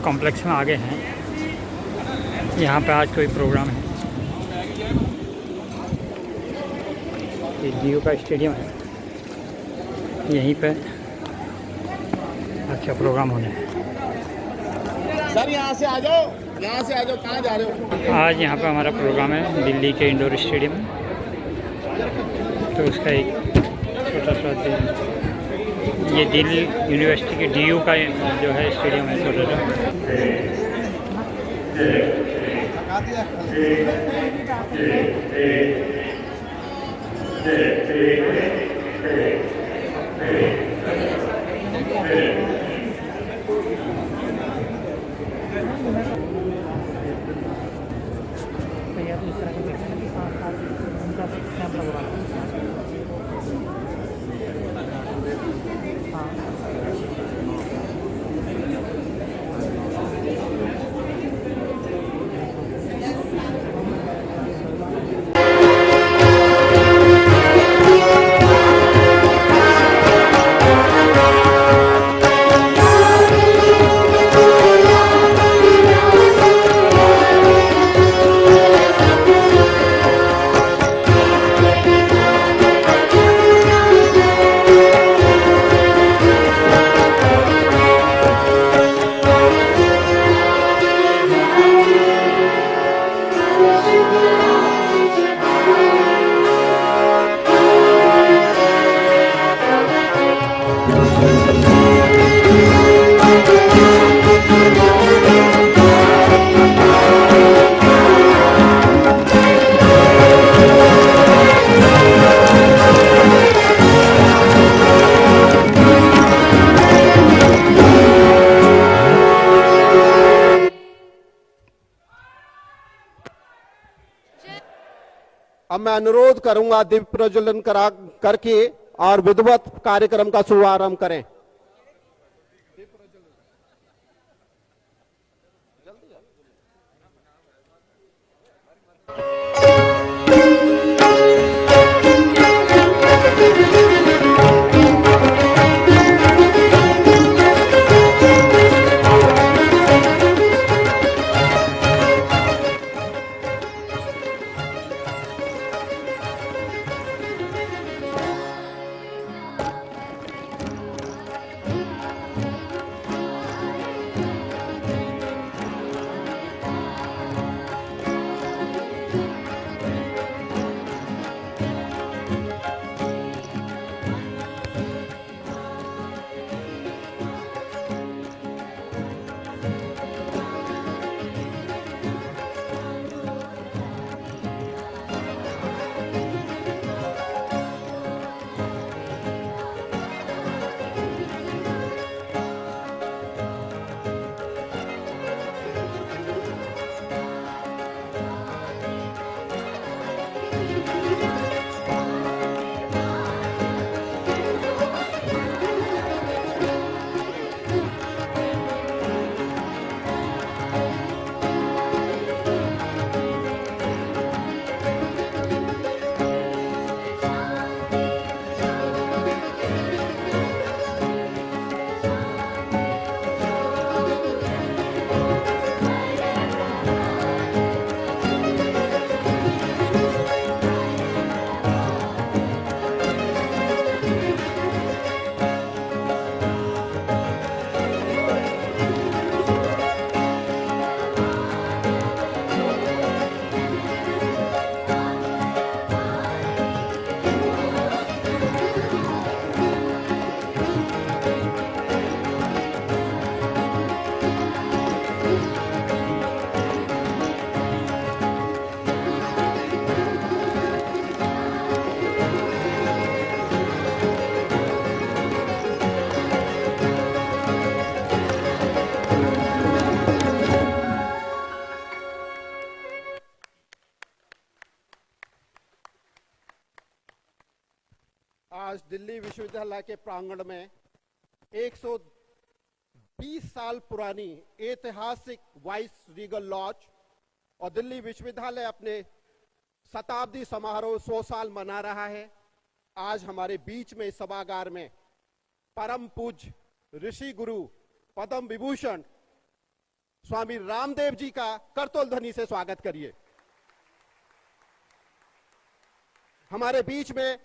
Complex में आगे हैं। यहाँ पे आज कोई प्रोग्राम है। ये डीयू का स्टेडियम है, यहीं पे अच्छा प्रोग्राम होने है। सर यहाँ से आ जाओ, यहाँ से आ जाओ, कहाँ जा रहे हो? आज यहाँ पे हमारा प्रोग्राम है दिल्ली के इंडोर स्टेडियम में, तो उसका एक छोटा सा ये दिल्ली यूनिवर्सिटी के डीयू का जो है स्टेडियम है छोटा सा। अब मैं अनुरोध करूंगा दीप प्रज्वलन करके और विधिवत कार्यक्रम का शुभारंभ करें। आज दिल्ली विश्वविद्यालय के प्रांगण में 120 साल पुरानी ऐतिहासिक वाइस रीगल लॉज और दिल्ली विश्वविद्यालय अपने शताब्दी समारोह 100 साल मना रहा है। आज हमारे बीच में सभागार में परम पूज्य ऋषि गुरु पद्म विभूषण स्वामी रामदेव जी का करतोल ध्वनि से स्वागत करिए। हमारे बीच में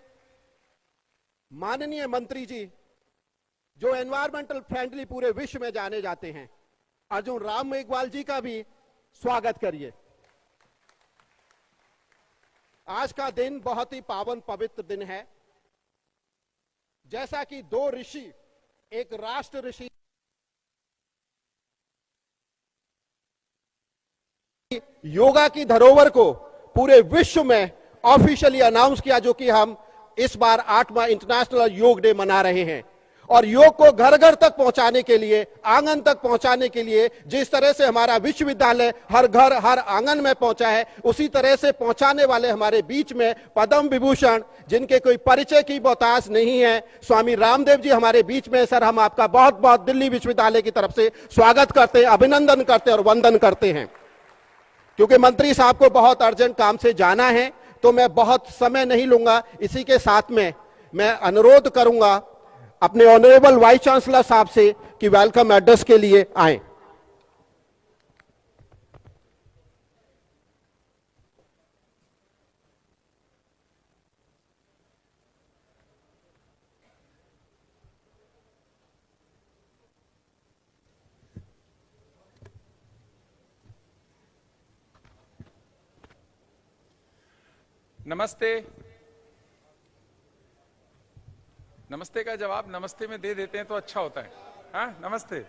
माननीय मंत्री जी, जो एनवायरमेंटल फ्रेंडली पूरे विश्व में जाने जाते हैं, अर्जुन राम मेघवाल जी का भी स्वागत करिए। आज का दिन बहुत ही पावन पवित्र दिन है। जैसा कि दो ऋषि, एक राष्ट्र ऋषि योगा की धरोहर को पूरे विश्व में ऑफिशियली अनाउंस किया, जो कि हम इस बार 8वां इंटरनेशनल योग डे मना रहे हैं। और योग को घर घर तक पहुंचाने के लिए, आंगन तक पहुंचाने के लिए, जिस तरह से हमारा विश्वविद्यालय हर घर हर आंगन में पहुंचा है, उसी तरह से पहुंचाने वाले हमारे बीच में पद्म विभूषण, जिनके कोई परिचय की मोहताज नहीं है, स्वामी रामदेव जी हमारे बीच में। सर, हम आपका बहुत बहुत दिल्ली विश्वविद्यालय की तरफ से स्वागत करते हैं, अभिनंदन करते हैं और वंदन करते हैं। क्योंकि मंत्री साहब को बहुत अर्जेंट काम से जाना है, तो मैं बहुत समय नहीं लूंगा। इसी के साथ में मैं अनुरोध करूंगा अपने ऑनरेबल वाइस चांसलर साहब से कि वेलकम एड्रेस के लिए आए। नमस्ते। नमस्ते का जवाब नमस्ते में दे देते हैं तो अच्छा होता है। हाँ, नमस्ते।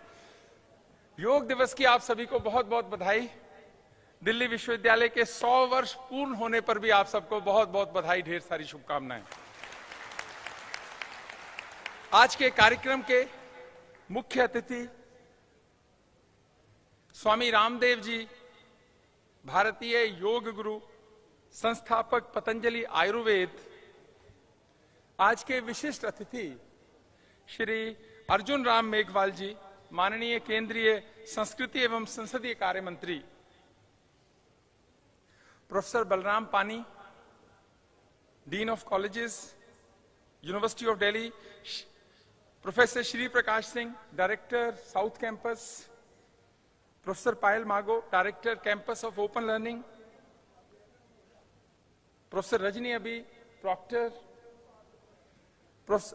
योग दिवस की आप सभी को बहुत बहुत बधाई। दिल्ली विश्वविद्यालय के 100 वर्ष पूर्ण होने पर भी आप सबको बहुत बहुत बधाई, ढेर सारी शुभकामनाएं। आज के कार्यक्रम के मुख्य अतिथि स्वामी रामदेव जी, भारतीय योग गुरु, संस्थापक पतंजलि आयुर्वेद। आज के विशिष्ट अतिथि श्री अर्जुन राम मेघवाल जी, माननीय केंद्रीय संस्कृति एवं संसदीय कार्य मंत्री। Professor Balram Pani, dean of colleges, university of Delhi. Professor Shri Prakash Singh, director south campus. Professor Payal Mago, director campus of open learning. Professor Rajni Abhi, proctor.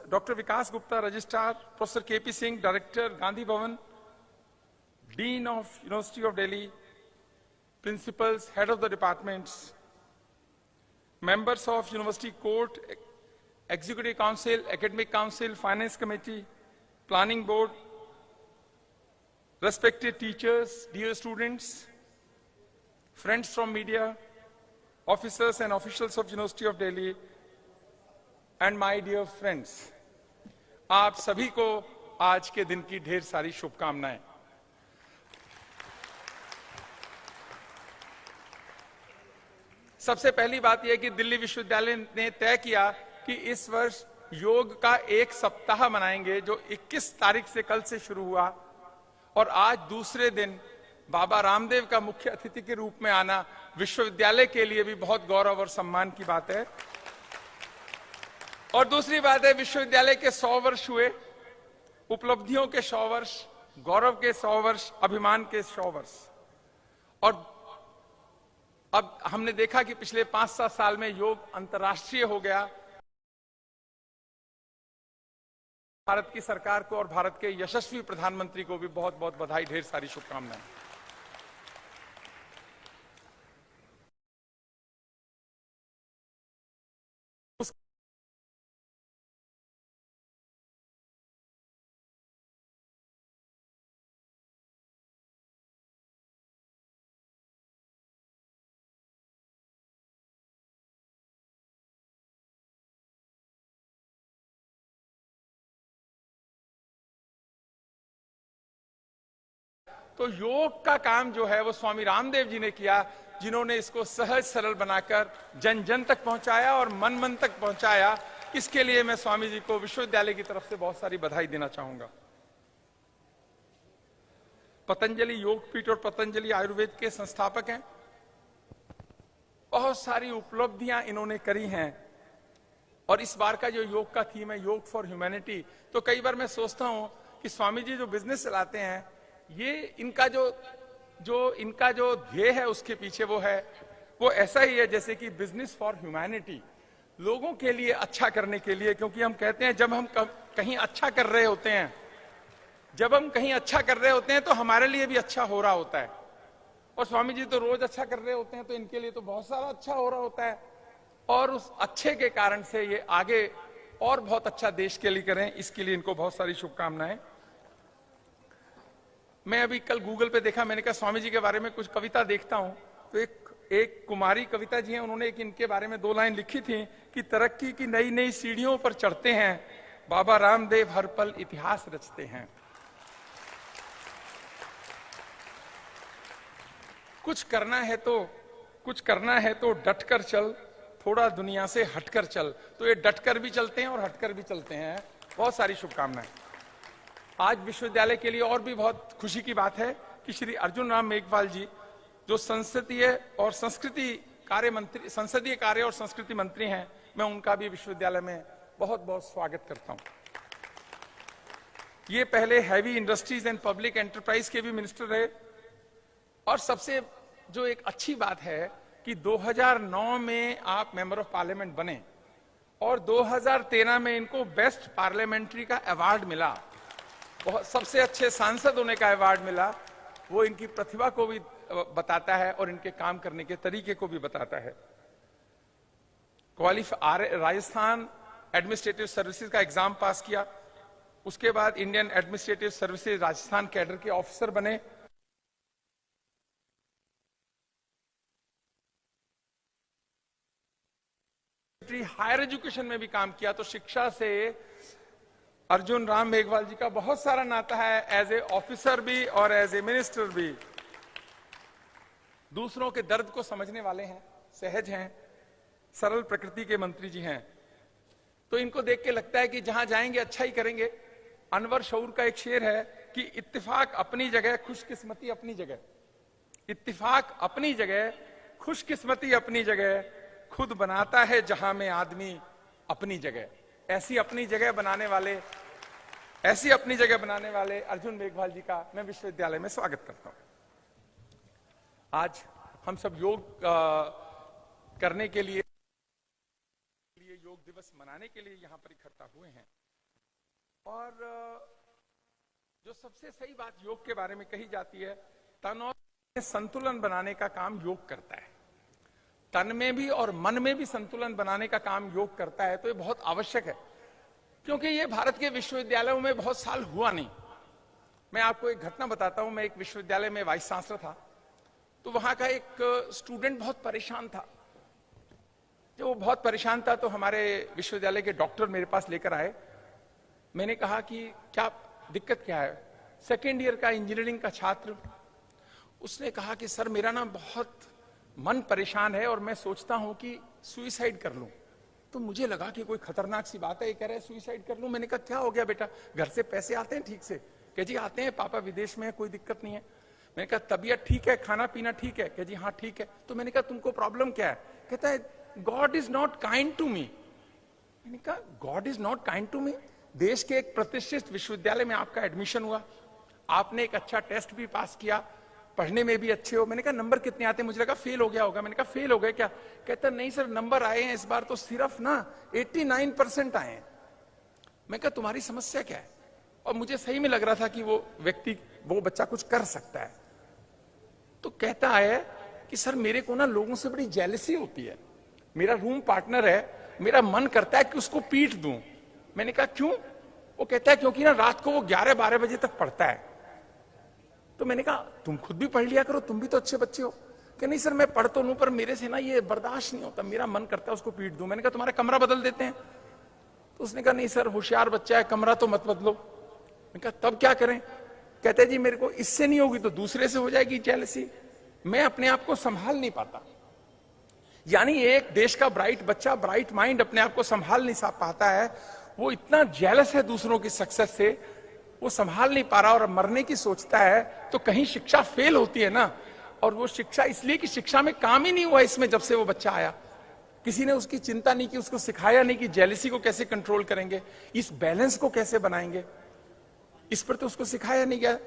Doctor Vikas Gupta, registrar. Professor K P Singh, director Gandhi Bhavan. Dean of university of Delhi. Principals, head of the departments. Members of university court, executive council, academic council, finance committee, planning board, respected teachers, dear students, friends from media, officers and officials of University of Delhi, and my dear friends, आप सभी को आज के दिन की ढेर सारी शुभकामनाएं। सबसे पहली बात यह कि दिल्ली विश्वविद्यालय ने तय किया कि इस वर्ष योग का एक सप्ताह मनाएंगे, जो 21 तारीख से कल से शुरू हुआ। और आज दूसरे दिन बाबा रामदेव का मुख्य अतिथि के रूप में आना विश्वविद्यालय के लिए भी बहुत गौरव और सम्मान की बात है। और दूसरी बात है, विश्वविद्यालय के 100 वर्ष हुए, उपलब्धियों के 100 वर्ष, गौरव के 100 वर्ष, अभिमान के 100 वर्ष। और अब हमने देखा कि पिछले 5-7 साल में योग अंतर्राष्ट्रीय हो गया। भारत की सरकार को और भारत के यशस्वी प्रधानमंत्री को भी बहुत बहुत बधाई, ढेर सारी शुभकामनाएं। तो योग का काम जो है वो स्वामी रामदेव जी ने किया, जिन्होंने इसको सहज सरल बनाकर जन जन तक पहुंचाया और मन मन तक पहुंचाया। इसके लिए मैं स्वामी जी को विश्वविद्यालय की तरफ से बहुत सारी बधाई देना चाहूंगा। पतंजलि योगपीठ और पतंजलि आयुर्वेद के संस्थापक हैं। बहुत सारी उपलब्धियां इन्होंने करी हैं। और इस बार का जो योग का थीम है, योग फॉर ह्यूमैनिटी, तो कई बार मैं सोचता हूं कि स्वामी जी जो बिजनेस चलाते हैं, ये इनका जो जो इनका जो ध्येय है उसके पीछे वो ऐसा ही है जैसे कि बिजनेस फॉर ह्यूमैनिटी, लोगों के लिए अच्छा करने के लिए। क्योंकि हम कहते हैं जब हम कहीं अच्छा कर रहे होते हैं, तो हमारे लिए भी अच्छा हो रहा होता है। और स्वामी जी तो रोज अच्छा कर रहे होते हैं, तो इनके लिए तो बहुत सारा अच्छा हो रहा होता है। और उस अच्छे के कारण से ये आगे और बहुत अच्छा देश के लिए करें, इसके लिए इनको बहुत सारी शुभकामनाएं। मैं अभी कल गूगल पे देखा, मैंने कहा स्वामी जी के बारे में कुछ कविता देखता हूं, तो एक कुमारी कविता जी हैं, उन्होंने एक इनके बारे में 2 लाइन लिखी थी कि तरक्की की नई नई सीढ़ियों पर चढ़ते हैं, बाबा रामदेव हर पल इतिहास रचते हैं। कुछ करना है तो डटकर चल, थोड़ा दुनिया से हटकर चल। तो ये डटकर भी चलते हैं और हटकर भी चलते हैं। बहुत सारी शुभकामनाएं। आज विश्वविद्यालय के लिए और भी बहुत खुशी की बात है कि श्री अर्जुन राम मेघवाल जी, जो संसदीय कार्य और संस्कृति मंत्री हैं, मैं उनका भी विश्वविद्यालय में बहुत बहुत स्वागत करता हूं। ये पहले heavy industries and public enterprise के भी मिनिस्टर रहे। और सबसे जो एक अच्छी बात है कि 2009 में आप मेंबर ऑफ पार्लियामेंट बने और 2013 में इनको बेस्ट पार्लियामेंट्री का अवार्ड मिला, बहुत सबसे अच्छे सांसद होने का अवार्ड मिला। वो इनकी प्रतिभा को भी बताता है और इनके काम करने के तरीके को भी बताता है। राजस्थान एडमिनिस्ट्रेटिव सर्विसेज का एग्जाम पास किया, उसके बाद Indian administrative services Rajasthan cadre के ऑफिसर बने। हायर एजुकेशन में भी काम किया। तो शिक्षा से अर्जुन राम मेघवाल जी का बहुत सारा नाता है, एज ए ऑफिसर भी और एज ए मिनिस्टर भी। दूसरों के दर्द को समझने वाले हैं, सहज हैं, सरल प्रकृति के मंत्री जी हैं। तो इनको देख के लगता है कि जहां जाएंगे अच्छा ही करेंगे। अनवर शऊर का एक शेर है कि इत्तेफाक अपनी जगह, खुशकिस्मती अपनी जगह। इत्तेफाक अपनी जगह, खुशकिस्मती अपनी जगह, खुद बनाता है जहां में आदमी अपनी जगह। ऐसी अपनी जगह बनाने वाले अर्जुन मेघवाल जी का मैं विश्वविद्यालय में स्वागत करता हूं। आज हम सब योग करने के लिए योग दिवस मनाने के लिए यहां पर इकट्ठा हुए हैं। और जो सबसे सही बात योग के बारे में कही जाती है, तन और संतुलन बनाने का काम योग करता है। तन में भी और मन में भी संतुलन बनाने का काम योग करता है। तो ये बहुत आवश्यक है, क्योंकि ये भारत के विश्वविद्यालयों में बहुत साल हुआ नहीं। मैं आपको एक घटना बताता हूं। मैं एक विश्वविद्यालय में वाइस चांसलर था, तो वहां का एक स्टूडेंट बहुत परेशान था। जब वो बहुत परेशान था तो हमारे विश्वविद्यालय के डॉक्टर मेरे पास लेकर आए। मैंने कहा कि क्या दिक्कत क्या है? 2nd ईयर का इंजीनियरिंग का छात्र। उसने कहा कि सर मेरा ना बहुत मन परेशान है और मैं सोचता हूं कि सुइसाइड कर लूं। तो मुझे लगा कि कोई खतरनाक सी बात है, ये कह रहे हैं सुइसाइड कर लूं। मैंने कहा क्या हो गया बेटा, घर से पैसे आते हैं ठीक से? कह जी आते हैं, पापा विदेश में है, कोई दिक्कत नहीं है। मैंने कहा तबीयत ठीक है, खाना पीना ठीक है? कह जी हाँ ठीक है। तो मैंने कहा तुमको प्रॉब्लम क्या है? कहता है God is not kind to me. मैंने कहा God is not kind to me? देश के एक प्रतिष्ठित विश्वविद्यालय में आपका एडमिशन हुआ, आपने एक अच्छा टेस्ट भी पास किया, पढ़ने में भी अच्छे हो। मैंने कहा नंबर कितने आते हैं? मुझे लगा फेल हो गया होगा। मैंने कहा फेल हो गए क्या? कहता नहीं सर नंबर आए हैं इस बार तो सिर्फ ना 89% आए हैं। मैं कहा तुम्हारी समस्या क्या है? और मुझे सही में लग रहा था कि वो बच्चा कुछ कर सकता है। तो कहता है कि सर मेरे को ना लोगों से बड़ी जेलसी होती है। मेरा रूम पार्टनर है, मेरा मन करता है कि उसको पीट दूं। मैंने कहा क्यों? वो कहता है क्योंकि ना रात को वो 11-12 बजे तक पढ़ता है। तो मैंने कहा तुम खुद भी पढ़ लिया करो, तुम भी तो अच्छे बच्चे हो। कि नहीं सर मैं पढ़ तो लूं पर मेरे से ना ये बर्दाश्त नहीं होता, मेरा मन करता है उसको पीट दूं। मैंने कहा तुम्हारा कमरा बदल देते हैं। तो उसने कहा नहीं सर होशियार बच्चा है, कमरा तो मत बदलो। मैंने कहा तब क्या करें? कहते जी मेरे को इससे नहीं होगी तो दूसरे से हो जाएगी जेलसी, मैं अपने आप को संभाल नहीं पाता। यानी एक देश का ब्राइट बच्चा, ब्राइट माइंड अपने आप को संभाल नहीं पाता है, वो इतना जेलस है दूसरों की सक्सेस से, वो संभाल नहीं पा रहा और मरने की सोचता है। तो कहीं शिक्षा फेल होती है ना, और वो शिक्षा इसलिए कि शिक्षा में काम ही नहीं हुआ इसमें। जब से वो बच्चा आया किसी ने उसकी चिंता नहीं की, उसको सिखाया नहीं कि जेलसी को कैसे कंट्रोल करेंगे, इस बैलेंस को कैसे बनाएंगे, इस पर तो उसको सिखाया नहीं गया।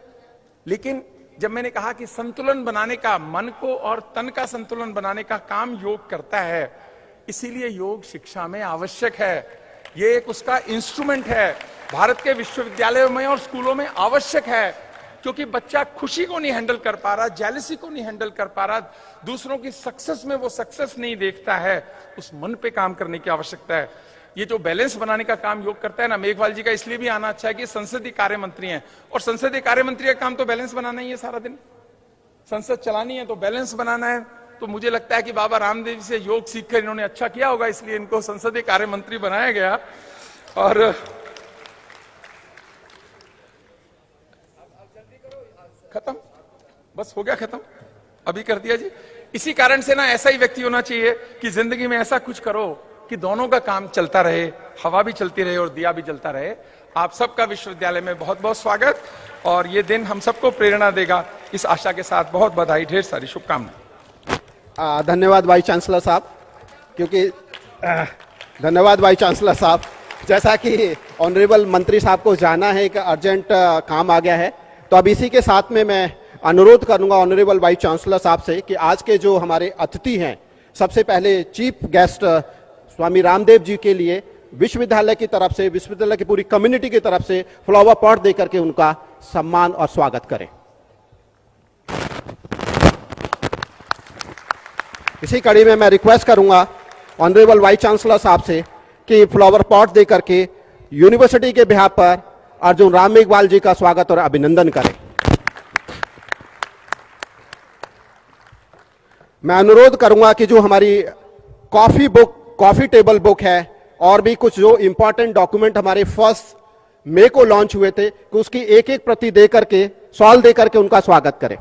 लेकिन जब मैंने कहा कि संतुलन बनाने का, मन को और तन का संतुलन बनाने का काम योग करता है, इसीलिए योग शिक्षा में आवश्यक है। ये एक उसका इंस्ट्रूमेंट है, भारत के विश्वविद्यालयों में और स्कूलों में आवश्यक है, क्योंकि बच्चा खुशी को नहीं हैंडल कर पा रहा, जेलसी को नहीं हैंडल कर पा रहा, दूसरों की सक्सेस में वो सक्सेस नहीं देखता है, उस मन पे काम करने की आवश्यकता है। ये जो बैलेंस बनाने का काम योग करता है ना, मेघवाल जी का इसलिए भी आना अच्छा है कि संसदीय कार्य मंत्री हैं, और संसदीय कार्य मंत्री का काम तो बैलेंस बनाना ही है, सारा दिन संसद चलानी है तो बैलेंस बनाना है। तो मुझे लगता है कि बाबा रामदेव जी से योग सीखकर इन्होंने अच्छा किया होगा, इसलिए इनको संसदीय कार्य मंत्री बनाया गया। और खत्म, बस हो गया खत्म, अभी कर दिया जी। इसी कारण से ना ऐसा ही व्यक्ति होना चाहिए कि जिंदगी में ऐसा कुछ करो कि दोनों का काम चलता रहे, हवा भी चलती रहे और दिया भी जलता रहे। आप सबका विश्वविद्यालय में बहुत बहुत स्वागत, और ये दिन हम सबको प्रेरणा देगा, इस आशा के साथ बहुत बधाई, ढेर सारी शुभकामनाएं। धन्यवाद वाइस चांसलर साहब, क्योंकि धन्यवाद वाइस चांसलर साहब। जैसा कि ऑनरेबल मंत्री साहब को जाना है, एक अर्जेंट काम आ गया है, तो अब इसी के साथ में मैं अनुरोध करूंगा ऑनरेबल वाइस चांसलर साहब से कि आज के जो हमारे अतिथि हैं, सबसे पहले चीफ गेस्ट स्वामी रामदेव जी के लिए विश्वविद्यालय की तरफ से, विश्वविद्यालय की पूरी कम्युनिटी की तरफ से फ्लावर पॉट देकर के उनका सम्मान और स्वागत करें। इसी कड़ी में मैं रिक्वेस्ट करूंगा ऑनरेबल वाइस चांसलर साहब से कि फ्लावर पॉट देकर के यूनिवर्सिटी के बिहाफ पर अर्जुन राम मेघवाल जी का स्वागत और अभिनंदन करें। मैं अनुरोध करूंगा कि जो हमारी कॉफी टेबल बुक है और भी कुछ जो इंपॉर्टेंट डॉक्यूमेंट हमारे 1 मई को लॉन्च हुए थे, कि उसकी एक एक प्रति देकर के, सॉल देकर के उनका स्वागत करें।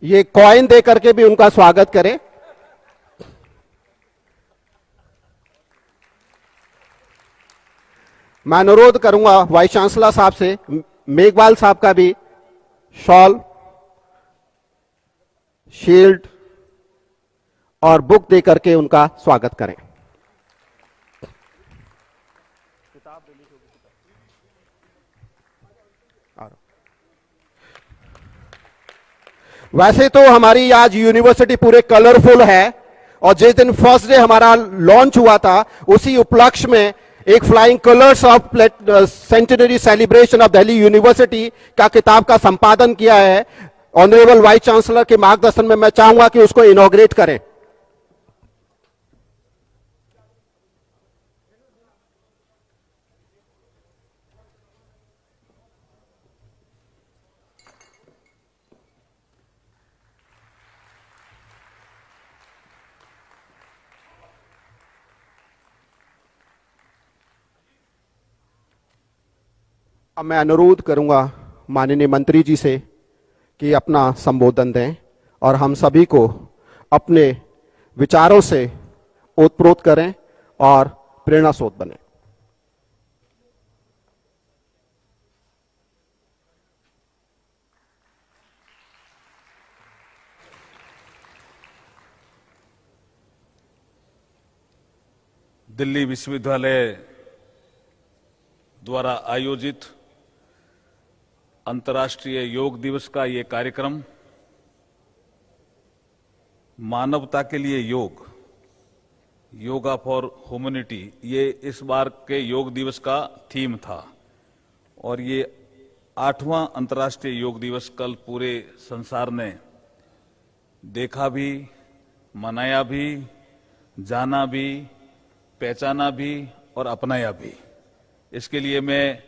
ये कॉइन दे करके भी उनका स्वागत करें। मैं अनुरोध करूंगा वाइस चांसलर साहब से मेघवाल साहब का भी शॉल, शील्ड और बुक दे करके उनका स्वागत करें। वैसे तो हमारी आज यूनिवर्सिटी पूरे कलरफुल है, और जिस दिन फर्स्ट डे हमारा लॉन्च हुआ था, उसी उपलक्ष्य में एक flying colours of centenary celebration of Delhi university का किताब का संपादन किया है। ऑनरेबल वाइस चांसलर के मार्गदर्शन में मैं चाहूंगा कि उसको इनॉग्रेट करें। अब मैं अनुरोध करूंगा माननीय मंत्री जी से कि अपना संबोधन दें और हम सभी को अपने विचारों से ओतप्रोत करें और प्रेरणा स्रोत बने। दिल्ली विश्वविद्यालय द्वारा आयोजित अंतर्राष्ट्रीय योग दिवस का ये कार्यक्रम मानवता के लिए योग, योगा फॉर ह्यूमैनिटी, ये इस बार के योग दिवस का थीम था। और ये 8वां अंतर्राष्ट्रीय योग दिवस कल पूरे संसार ने देखा भी, मनाया भी, जाना भी, पहचाना भी और अपनाया भी। इसके लिए मैं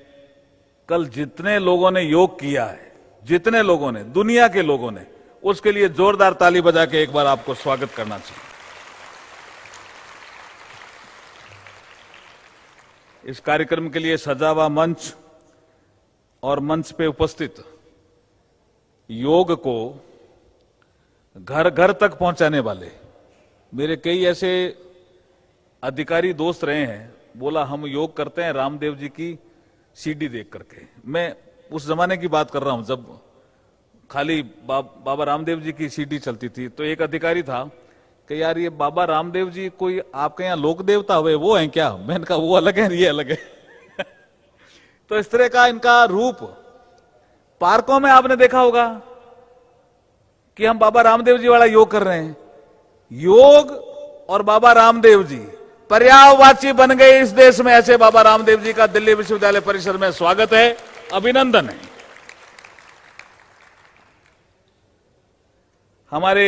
कल जितने लोगों ने योग किया है, जितने लोगों ने, दुनिया के लोगों ने, उसके लिए जोरदार ताली बजा के एक बार आपको स्वागत करना चाहिए। इस कार्यक्रम के लिए सजा हुआ मंच और मंच पे उपस्थित योग को घर घर तक पहुंचाने वाले मेरे कई ऐसे अधिकारी दोस्त रहे हैं, बोला हम योग करते हैं रामदेव जी की सीडी देख करके। मैं उस जमाने की बात कर रहा हूं जब खाली बाबा रामदेव जी की सीडी चलती थी। तो एक अधिकारी था, कि यार ये बाबा रामदेव जी कोई आपके यहाँ लोक देवता हुए वो हैं क्या? मैंने कहा वो अलग है, ये अलग है। तो इस तरह का इनका रूप पार्कों में आपने देखा होगा कि हम बाबा रामदेव जी वाला योग कर रहे हैं। योग और बाबा रामदेव जी पर्यायवाची बन गए इस देश में। ऐसे बाबा रामदेव जी का दिल्ली विश्वविद्यालय परिसर में स्वागत है, अभिनंदन है। हमारे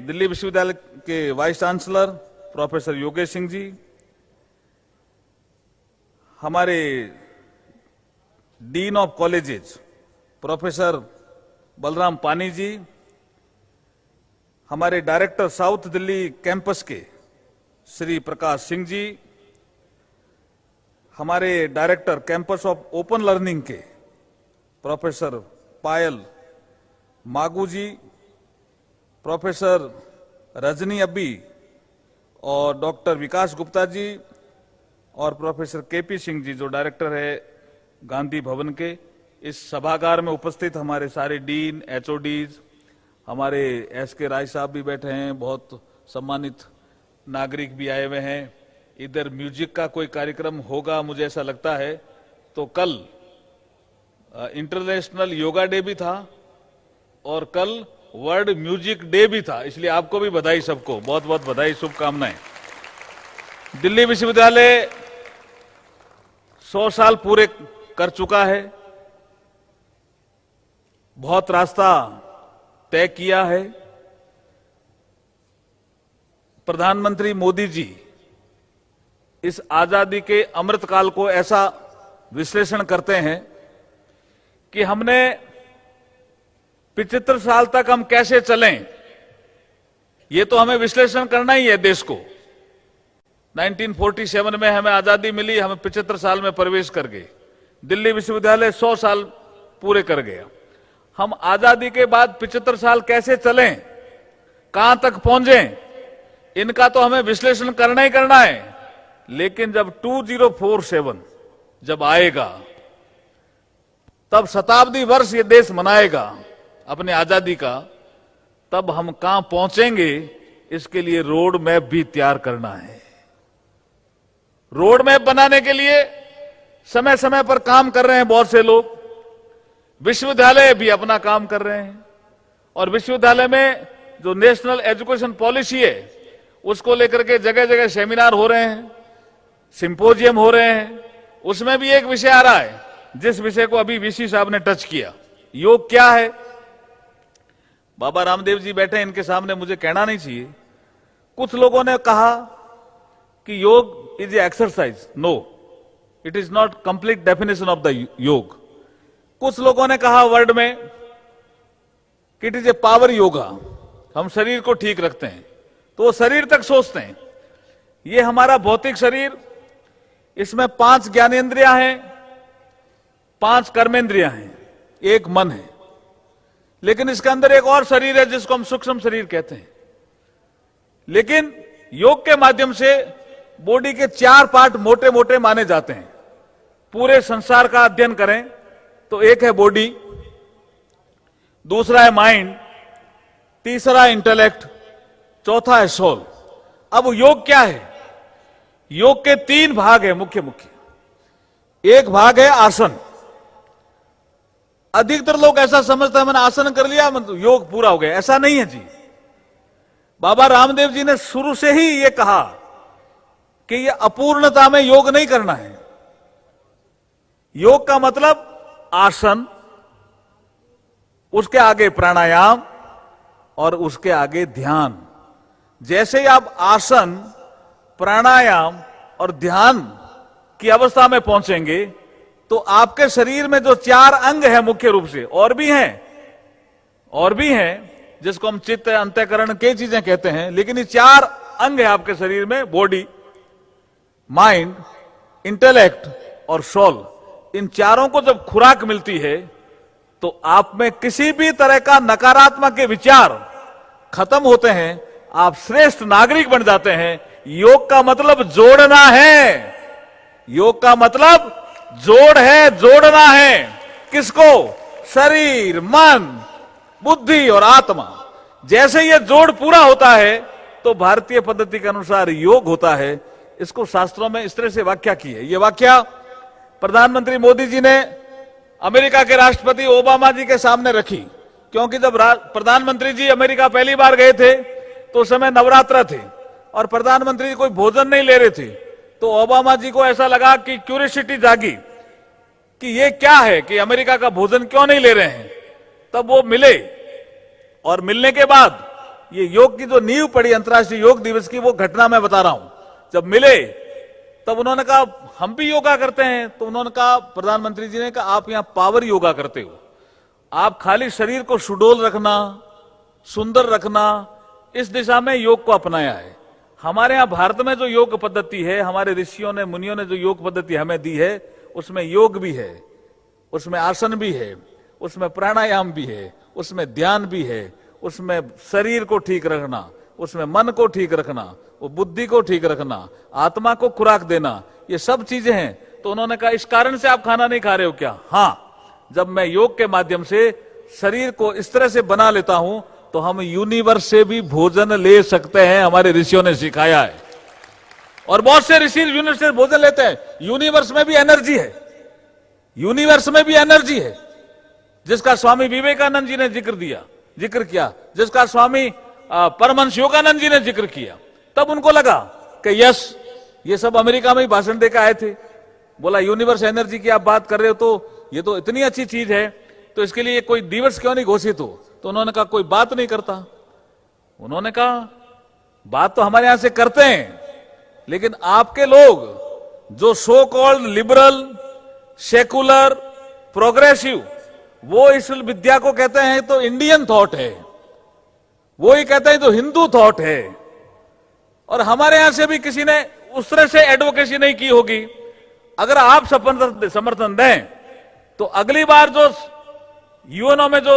दिल्ली विश्वविद्यालय के vice chancellor professor Yogesh Singh ji, हमारे dean of colleges professor Balram Pani ji, हमारे डायरेक्टर साउथ दिल्ली कैंपस के श्री प्रकाश सिंह जी, हमारे director campus of open learning के प्रोफेसर पायल मागू जी, प्रोफेसर रजनी अब्बी और डॉक्टर विकास गुप्ता जी और प्रोफेसर केपी सिंह जी जो डायरेक्टर है गांधी भवन के, इस सभागार में उपस्थित हमारे सारे डीन, एचओडीज, हमारे एसके राय साहब भी बैठे हैं, बहुत सम्मानित नागरिक भी आए हुए हैं। इधर म्यूजिक का कोई कार्यक्रम होगा मुझे ऐसा लगता है। तो कल इंटरनेशनल योगा डे भी था और कल वर्ल्ड म्यूजिक डे भी था, इसलिए आपको भी बधाई, सबको बहुत बहुत बधाई, शुभकामनाएं। दिल्ली विश्वविद्यालय 100 साल पूरे कर चुका है, बहुत रास्ता तय किया है। प्रधानमंत्री मोदी जी इस आजादी के अमृतकाल को ऐसा विश्लेषण करते हैं कि हमने 75 साल तक हम कैसे चलें, ये तो हमें विश्लेषण करना ही है देश को। 1947 में हमें आजादी मिली, हमें 75 साल में प्रवेश कर गए। दिल्ली विश्वविद्यालय 100 साल पूरे कर गया। हम आजादी के बाद 75 साल कैसे चलें, कहां तक पहुंचे, इनका तो हमें विश्लेषण करना ही करना है। लेकिन जब 2047 जब आएगा, तब शताब्दी वर्ष ये देश मनाएगा अपने आजादी का, तब हम कहां पहुंचेंगे, इसके लिए रोड मैप भी तैयार करना है। रोड मैप बनाने के लिए समय समय पर काम कर रहे हैं बहुत से लोग, विश्वविद्यालय भी अपना काम कर रहे हैं। और विश्वविद्यालय में जो नेशनल एजुकेशन पॉलिसी है उसको लेकर के जगह जगह सेमिनार हो रहे हैं, सिंपोजियम हो रहे हैं। उसमें भी एक विषय आ रहा है, जिस विषय को अभी वीसी साहब ने टच किया, योग क्या है। बाबा रामदेव जी बैठे, इनके सामने मुझे कहना नहीं चाहिए। कुछ लोगों ने कहा कि yoga is a exercise. No, it is not complete definition of the yoga. कुछ लोगों ने कहा वर्ड में कि it is a power yoga, हम शरीर को ठीक रखते हैं, तो वो शरीर तक सोचते हैं। ये हमारा भौतिक शरीर, इसमें 5 ज्ञानेंद्रियां हैं, 5 कर्मेंद्रियां हैं, 1 मन है। लेकिन इसके अंदर एक और शरीर है जिसको हम सूक्ष्म शरीर कहते हैं। लेकिन योग के माध्यम से बॉडी के 4 पार्ट मोटे मोटे माने जाते हैं। पूरे संसार का अध्ययन करें तो एक है बॉडी, दूसरा है माइंड, तीसरा है इंटेलेक्ट, चौथा है सोल। अब योग क्या है? योग के 3 भाग है मुख्य मुख्य। एक भाग है आसन। अधिकतर लोग ऐसा समझते हैं मैंने आसन कर लिया मतलब योग पूरा हो गया, ऐसा नहीं है जी। बाबा रामदेव जी ने शुरू से ही ये कहा कि ये अपूर्णता में योग नहीं करना है। योग का मतलब आसन, उसके आगे प्राणायाम और उसके आगे ध्यान। जैसे ही आप आसन, प्राणायाम और ध्यान की अवस्था में पहुंचेंगे तो आपके शरीर में जो 4 अंग है मुख्य रूप से, और भी हैं जिसको हम चित्त, अंतःकरण, कई चीजें कहते हैं, लेकिन ये 4 अंग है आपके शरीर में, बॉडी, माइंड, इंटेलेक्ट और सोल। इन चारों को जब खुराक मिलती है तो आप में किसी भी तरह का नकारात्मक के विचार खत्म होते हैं, आप श्रेष्ठ नागरिक बन जाते हैं। योग का मतलब जोड़ना है। योग का मतलब जोड़ है, जोड़ना है। किसको? शरीर, मन, बुद्धि और आत्मा। जैसे ये जोड़ पूरा होता है तो भारतीय पद्धति के अनुसार योग होता है। इसको शास्त्रों में इस तरह से व्याख्या की है। ये व्याख्या प्रधानमंत्री मोदी जी ने अमेरिका के राष्ट्रपति ओबामा जी के सामने रखी, क्योंकि जब प्रधानमंत्री जी अमेरिका पहली बार गए थे तो उस समय नवरात्र थे और प्रधानमंत्री जी कोई भोजन नहीं ले रहे थे। तो ओबामा जी को ऐसा लगा कि क्यूरियोसिटी जागी कि ये क्या है कि अमेरिका का भोजन क्यों नहीं ले रहे हैं। तब वो मिले और मिलने के बाद ये योग की जो नींव पड़ी अंतर्राष्ट्रीय योग दिवस की, वो घटना मैं बता रहा हूं। जब मिले तब उन्होंने कहा हम भी योगा करते हैं। तो उन्होंने कहा, प्रधानमंत्री जी ने कहा, आप यहां पावर योगा करते हो, आप खाली शरीर को सुडौल रखना, सुंदर रखना, इस दिशा में योग को अपनाया है। हमारे यहां भारत में जो योग पद्धति है, हमारे ऋषियों ने मुनियों ने जो योग पद्धति हमें दी है, उसमें योग भी है, उसमें आसन भी है, उसमें प्राणायाम भी है, उसमें ध्यान भी है, उसमें शरीर को ठीक रखना, उसमें मन को ठीक रखना, वो बुद्धि को ठीक रखना, आत्मा को खुराक देना, ये सब चीजें हैं। तो उन्होंने कहा इस कारण से आप खाना नहीं खा रहे हो क्या? हाँ, जब मैं योग के माध्यम से शरीर को इस तरह से बना लेता हूं तो हम यूनिवर्स से भी भोजन ले सकते हैं, हमारे ऋषियों ने सिखाया है। और बहुत से ऋषि यूनिवर्स से भोजन लेते हैं। यूनिवर्स में भी एनर्जी है, यूनिवर्स में भी एनर्जी है, जिसका स्वामी विवेकानंद जी ने जिक्र किया, जिसका स्वामी परमहंस योगानंद जी ने जिक्र किया। तब उनको लगा कि यस, ये सब अमेरिका में ही भाषण देकर आए थे। बोला यूनिवर्स एनर्जी की आप बात कर रहे हो तो ये तो इतनी अच्छी चीज है, तो इसके लिए कोई दिवस क्यों नहीं घोषित हो? तो उन्होंने कहा कोई बात नहीं करता। उन्होंने कहा बात तो हमारे यहां से करते हैं, लेकिन आपके लोग जो so called liberal, secular, progressive, वो इस विद्या को कहते हैं तो इंडियन थॉट है, वो ही कहते हैं तो हिंदू थॉट है। और हमारे यहां से भी किसी ने उस तरह से एडवोकेसी नहीं की होगी। अगर आप समर्थन दें तो अगली बार जो यूएनओ में जो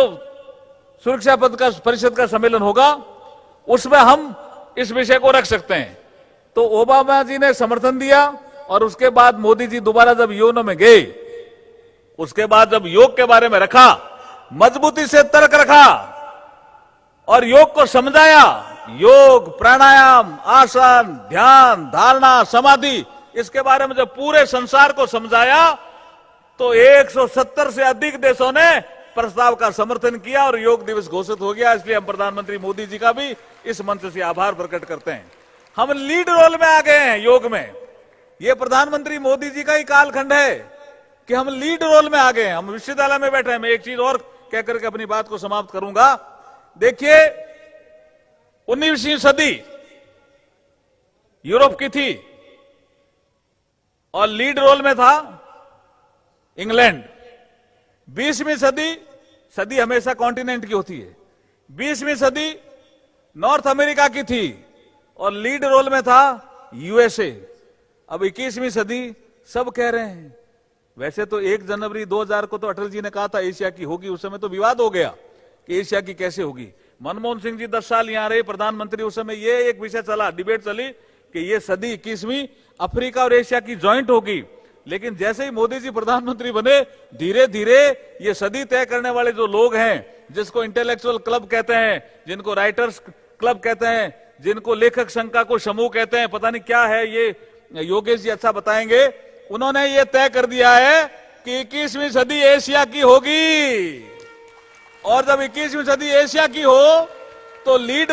सुरक्षा परिषद का सम्मेलन होगा, उसमें हम इस विषय को रख सकते हैं। तो ओबामा जी ने समर्थन दिया और उसके बाद मोदी जी दोबारा जब यूएनओ में गए, उसके बाद जब योग के बारे में रखा, मजबूती से तर्क रखा और योग को समझाया, योग, प्राणायाम, आसन, ध्यान, धारणा, समाधि, इसके बारे में जब पूरे संसार को समझाया तो 170 से अधिक देशों ने प्रस्ताव का समर्थन किया और योग दिवस घोषित हो गया। इसलिए हम प्रधानमंत्री मोदी जी का भी इस मंच से आभार प्रकट करते हैं। हम लीड रोल में आ गए हैं योग में। यह प्रधानमंत्री मोदी जी का ही कालखंड है कि हम लीड रोल में आ गए हैं। हम विश्वविद्यालय में बैठे हैं। मैं एक चीज और कहकर के अपनी बात को समाप्त करूंगा। देखिए, 19वीं सदी यूरोप की थी और लीड रोल में था इंग्लैंड। 20वीं सदी हमेशा कॉन्टिनेंट की होती है। 20वीं सदी नॉर्थ अमेरिका की थी और लीड रोल में था यूएसए। अब 21वीं सदी सब कह रहे हैं। वैसे तो 1 जनवरी 2000 को तो अटल जी ने कहा था एशिया की होगी। उस समय तो विवाद हो गया कि एशिया की कैसे होगी। मनमोहन सिंह जी 10 साल यहां रहे प्रधानमंत्री, उस समय ये एक विषय चला, डिबेट चली कि ये सदी 21वीं अफ्रीका और एशिया की ज्वाइंट होगी। लेकिन जैसे ही मोदी जी प्रधानमंत्री बने, धीरे धीरे ये सदी तय करने वाले जो लोग हैं, जिसको इंटेलेक्चुअल क्लब कहते हैं, जिनको राइटर्स क्लब कहते हैं, जिनको लेखक संघ का कोई समूह कहते हैं, पता नहीं क्या है, ये योगेश जी अच्छा बताएंगे, उन्होंने ये तय कर दिया है कि 21वीं सदी एशिया की होगी। और जब 21वीं सदी एशिया की हो तो लीड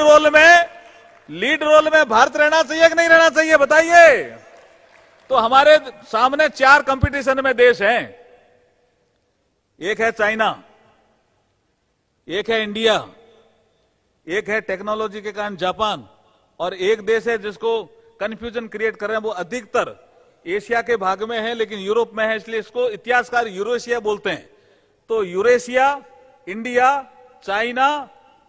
रोल में भारत रहना चाहिए कि नहीं रहना चाहिए, बताइए। तो हमारे सामने 4 कंपटीशन में देश हैं। एक है चाइना, एक है इंडिया, एक है टेक्नोलॉजी के कारण जापान, और एक देश है जिसको कंफ्यूजन क्रिएट कर रहे हैं, वो अधिकतर एशिया के भाग में है लेकिन यूरोप में है, इसलिए इसको इतिहासकार यूरेशिया बोलते हैं। तो यूरेशिया, इंडिया, चाइना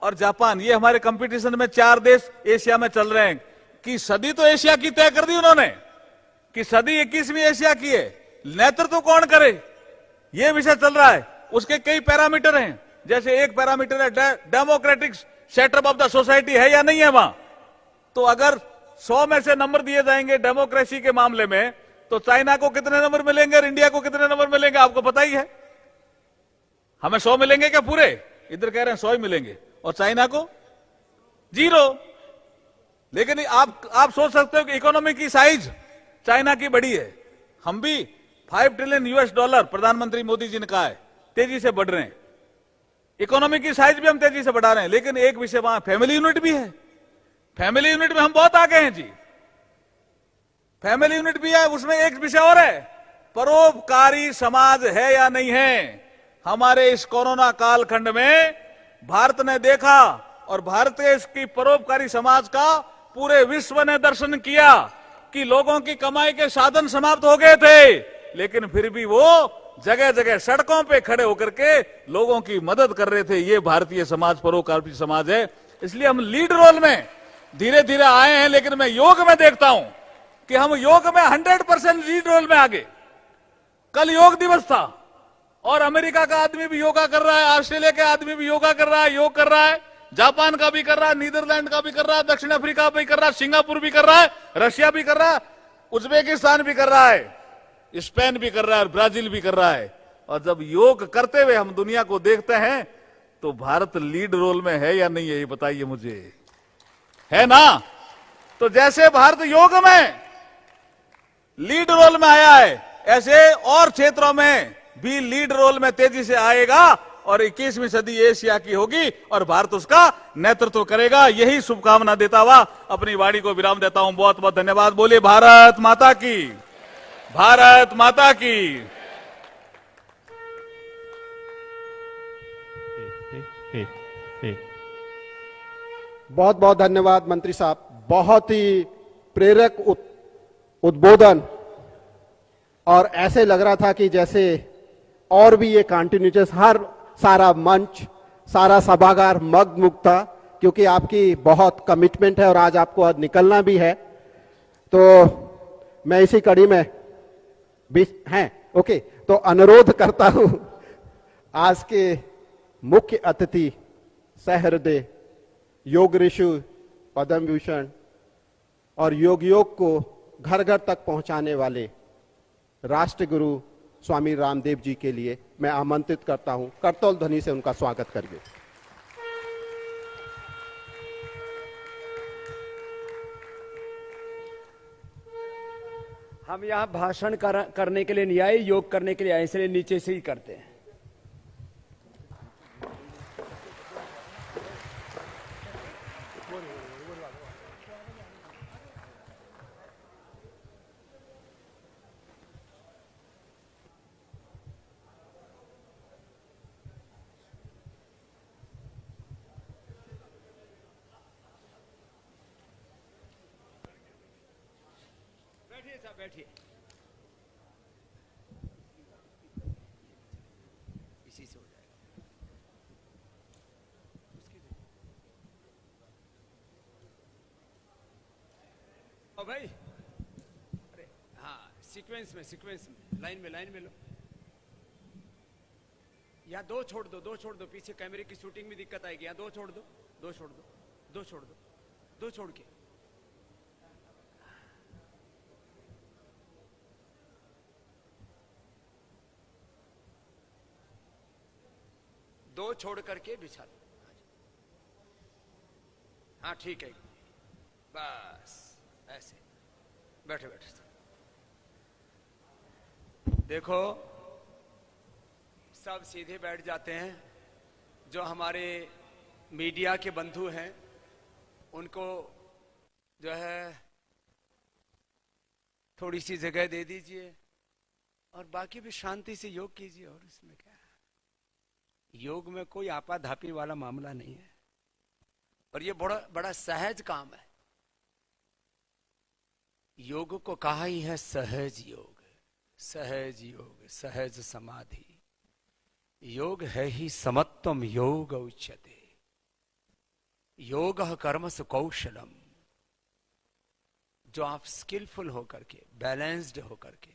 और जापान, ये हमारे कंपटीशन में 4 देश एशिया में चल रहे हैं। कि सदी तो एशिया की तय कर दी उन्होंने कि सदी 21वीं एशिया की है, नेतृत्व कौन करे, ये विषय चल रहा है। उसके कई पैरामीटर हैं, जैसे एक पैरामीटर है democratic setup of the society है या नहीं है वहां। तो अगर 100 में से नंबर दिए जाएंगे डेमोक्रेसी के मामले में, तो चाइना को कितने नंबर मिलेंगे और इंडिया को कितने नंबर मिलेंगे, आपको पता ही है। हमें 100 मिलेंगे क्या पूरे? इधर कह रहे हैं 100 ही मिलेंगे, और चाइना को 0। लेकिन आप सोच सकते हो कि इकोनॉमी की साइज चाइना की बड़ी है, हम भी 5 ट्रिलियन US डॉलर प्रधानमंत्री मोदी जी ने कहा है, तेजी से बढ़ रहे हैं, इकोनॉमी की साइज भी हम तेजी से बढ़ा रहे हैं। लेकिन एक विषय वहां फैमिली यूनिट भी है, फैमिली यूनिट में हम बहुत आगे हैं जी, फैमिली यूनिट भी है। उसमें एक विषय और है, परोपकारी समाज है या नहीं है। हमारे इस कोरोना कालखंड में भारत ने देखा और भारत के इसकी परोपकारी समाज का पूरे विश्व ने दर्शन किया कि लोगों की कमाई के साधन समाप्त हो गए थे, लेकिन फिर भी वो जगह जगह सड़कों पे खड़े होकर के लोगों की मदद कर रहे थे। ये भारतीय समाज परोपकारी समाज है। इसलिए हम लीड रोल में धीरे धीरे आए हैं, लेकिन मैं योग में देखता हूं कि हम योग में 100% लीड रोल में आगे। कल योग दिवस था और अमेरिका का आदमी भी योगा कर रहा है, ऑस्ट्रेलिया के आदमी भी योगा कर रहा है, योग कर रहा है, जापान का भी कर रहा है, नीदरलैंड का भी कर रहा है, दक्षिण अफ्रीका भी कर रहा है, सिंगापुर भी कर रहा है, रशिया भी कर रहा है, उज्बेकिस्तान भी कर रहा है, स्पेन भी कर रहा है और ब्राजील भी कर रहा है। और जब योग करते हुए हम दुनिया को देखते हैं तो भारत लीड रोल में है या नहीं है, ये बताइए मुझे, है ना? तो जैसे भारत योग में लीड रोल में आया है, ऐसे और क्षेत्रों में भी लीड रोल में तेजी से आएगा और 21वीं सदी एशिया की होगी और भारत उसका नेतृत्व करेगा। यही शुभकामना देता हुआ अपनी वाणी को विराम देता हूं। बहुत बहुत धन्यवाद। बोलिए भारत माता की, भारत माता की। बहुत बहुत धन्यवाद मंत्री साहब, बहुत ही प्रेरक उद्बोधन, और ऐसे लग रहा था कि जैसे और भी ये कंटिन्यूस हर सारा मंच, सारा सभागार मग्न था, क्योंकि आपकी बहुत कमिटमेंट है और आज आपको आज निकलना भी है। तो मैं इसी कड़ी में भी हैं, ओके, तो अनुरोध करता हूं आज के मुख्य अतिथि सहृदय योग ऋषि पद्म भूषण और योग को घर घर तक पहुंचाने वाले राष्ट्रगुरु स्वामी रामदेव जी के लिए मैं आमंत्रित करता हूं। करतौल ध्वनि से उनका स्वागत करिए। हम यहाँ भाषण करने के लिए नहीं आए, योग करने के लिए आए, इसलिए नीचे से ही करते हैं। बैठिए साहब, बैठिए। इसी से हो जाएगा। ओ भाई, अरे हाँ, सीक्वेंस में लाइन में लो। यहाँ दो छोड़ दो, पीछे कैमरे की शूटिंग में दिक्कत आएगी। यहाँ दो छोड़ के दो छोड़ करके बिछा दो। हाँ ठीक है, बस ऐसे बैठे। देखो, सब सीधे बैठ जाते हैं। जो हमारे मीडिया के बंधु हैं उनको जो है थोड़ी सी जगह दे दीजिए और बाकी भी शांति से योग कीजिए। और इसमें क्या है, योग में कोई आपाधापी वाला मामला नहीं है और ये बड़ा सहज काम है। योग को कहा ही है सहज योग, सहज समाधि। योग है ही समत्वम योग उच्यते, योग कर्मसु कौशलम। जो आप स्किलफुल होकर के, बैलेंस्ड होकर के,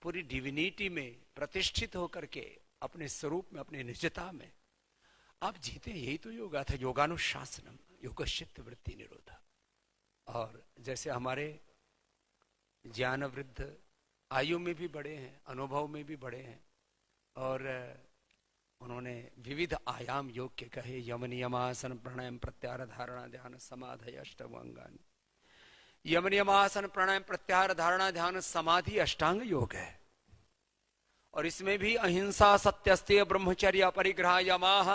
पूरी डिविनिटी में प्रतिष्ठित होकर के, अपने स्वरूप में, अपने निजता में आप जीते, यही तो योगा था। योगानुशासनम योगश्चित्त वृत्ति निरोधा। और जैसे हमारे ज्ञान वृद्ध आयु में भी बड़े हैं, अनुभव में भी बड़े हैं, और उन्होंने विविध आयाम योग के कहे। यम नियमासन प्राणायाम प्रत्याहार धारणा ध्यान समाधि अष्टम अंगानि। यम नियमासन प्राणायाम प्रत्याहार धारणा ध्यान समाधि अष्टांग योग है। और इसमें भी अहिंसा सत्यस्तेय ब्रह्मचर्य परिग्रह यमाह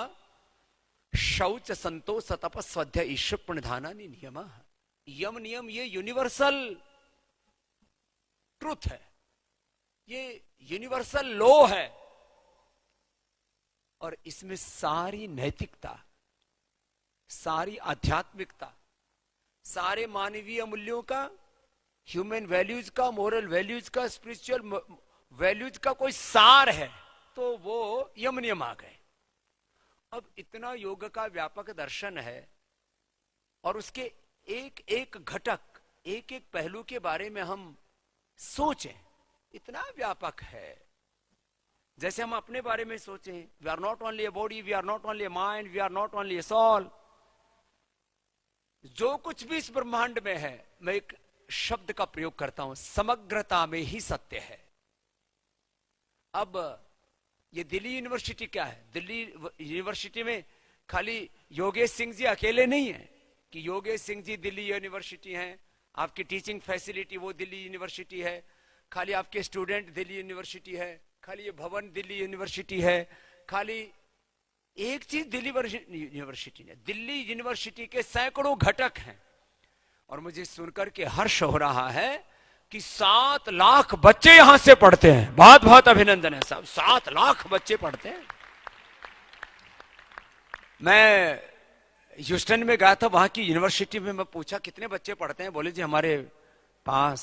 शौच संतोष तप स्वाध्याय ईश्वर प्रणिधाना नियम। यम नियम ये यूनिवर्सल ट्रूथ है, ये यूनिवर्सल लॉ है। और इसमें सारी नैतिकता, सारी आध्यात्मिकता, सारे मानवीय मूल्यों का, ह्यूमन वैल्यूज का, मोरल वैल्यूज का, स्पिरिचुअल वैल्यूज का कोई सार है तो वो यम नियम आ गए। अब इतना योग का व्यापक दर्शन है और उसके एक एक घटक, एक एक पहलू के बारे में हम सोचें, इतना व्यापक है। जैसे हम अपने बारे में सोचें, we are not only a body, we are not only a mind, we are not only a soul. जो कुछ भी इस ब्रह्मांड में है, मैं एक शब्द का प्रयोग करता हूं, समग्रता में ही सत्य है। अब ये दिल्ली यूनिवर्सिटी क्या है? दिल्ली यूनिवर्सिटी में खाली योगेश सिंह जी अकेले नहीं है कि योगेश सिंह जी दिल्ली यूनिवर्सिटी हैं, आपकी टीचिंग फैसिलिटी वो दिल्ली यूनिवर्सिटी है, खाली आपके स्टूडेंट दिल्ली यूनिवर्सिटी है, खाली ये भवन दिल्ली यूनिवर्सिटी है, खाली एक चीज दिल्ली यूनिवर्सिटी ने, दिल्ली यूनिवर्सिटी के सैकड़ों घटक हैं। और मुझे सुनकर के हर्ष हो रहा है कि 7 लाख बच्चे यहां से पढ़ते हैं। बहुत बहुत अभिनंदन है साहब, 7 लाख बच्चे पढ़ते हैं। मैं ह्यूस्टन में गया था, वहां की यूनिवर्सिटी में मैं पूछा कितने बच्चे पढ़ते हैं, बोले जी हमारे पास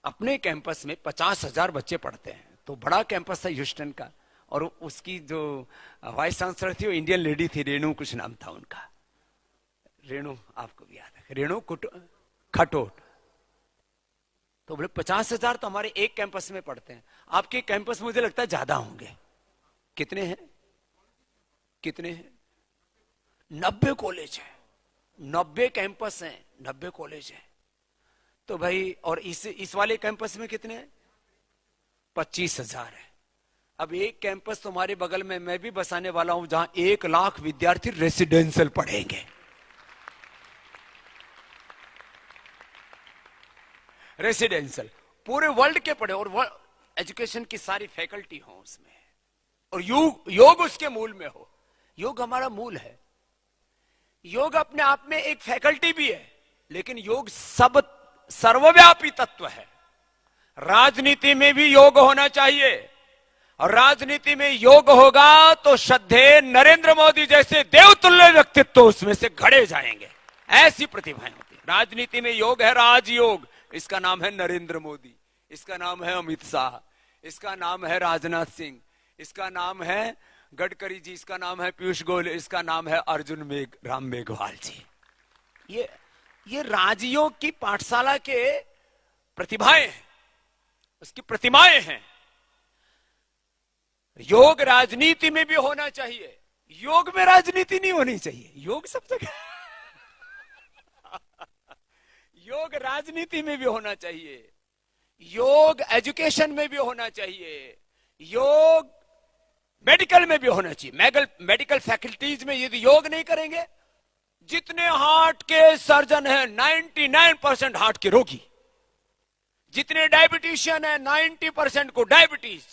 अपने कैंपस में 50,000 बच्चे पढ़ते हैं। तो बड़ा कैंपस था ह्यूस्टन का, और उसकी जो वाइस चांसलर थी वो इंडियन लेडी थी, रेणु कुछ नाम था उनका, रेणु आपको भी याद है, रेणु खटोट। तो बोले 50,000 तो हमारे एक कैंपस में पढ़ते हैं। आपके कैंपस मुझे लगता है ज्यादा होंगे। कितने हैं? कितने हैं? 90 कॉलेज है, 90 कैंपस हैं, 90 कॉलेज है। तो भाई, और इस वाले कैंपस में कितने हैं? 25,000 है। अब एक कैंपस तुम्हारे बगल में मैं भी बसाने वाला हूं, जहां 1 लाख विद्यार्थी रेसिडेंशियल पढ़ेंगे। रेसिडेंशियल पूरे वर्ल्ड के पढ़े, और एजुकेशन की सारी फैकल्टी हो उसमें, और योग उसके मूल में हो। योग हमारा मूल है। योग अपने आप में एक फैकल्टी भी है, लेकिन योग सर्वव्यापी तत्व है। राजनीति में भी योग होना चाहिए, और राजनीति में योग होगा तो श्रद्धेय नरेंद्र मोदी जैसे देवतुल्य व्यक्तित्व उसमें से घड़े जाएंगे। ऐसी प्रतिभाएं होती है। राजनीति में योग है राजयोग, इसका नाम है नरेंद्र मोदी, इसका नाम है अमित शाह, इसका नाम है राजनाथ सिंह, इसका नाम है गडकरी जी, इसका नाम है पीयूष गोयल, इसका नाम है अर्जुन राम मेघवाल जी। ये राजयोग की पाठशाला के प्रतिभाएं हैं, उसकी प्रतिमाएं हैं। योग राजनीति में भी होना चाहिए, योग में राजनीति नहीं होनी चाहिए। योग सब जगह योग राजनीति में भी होना चाहिए, योग एजुकेशन में भी होना चाहिए, योग मेडिकल में भी होना चाहिए। मेडिकल फैकल्टीज में यदि योग नहीं करेंगे, जितने हार्ट के सर्जन हैं 99% हार्ट के रोगी, जितने डायबिटीशियन हैं 90% को डायबिटीज,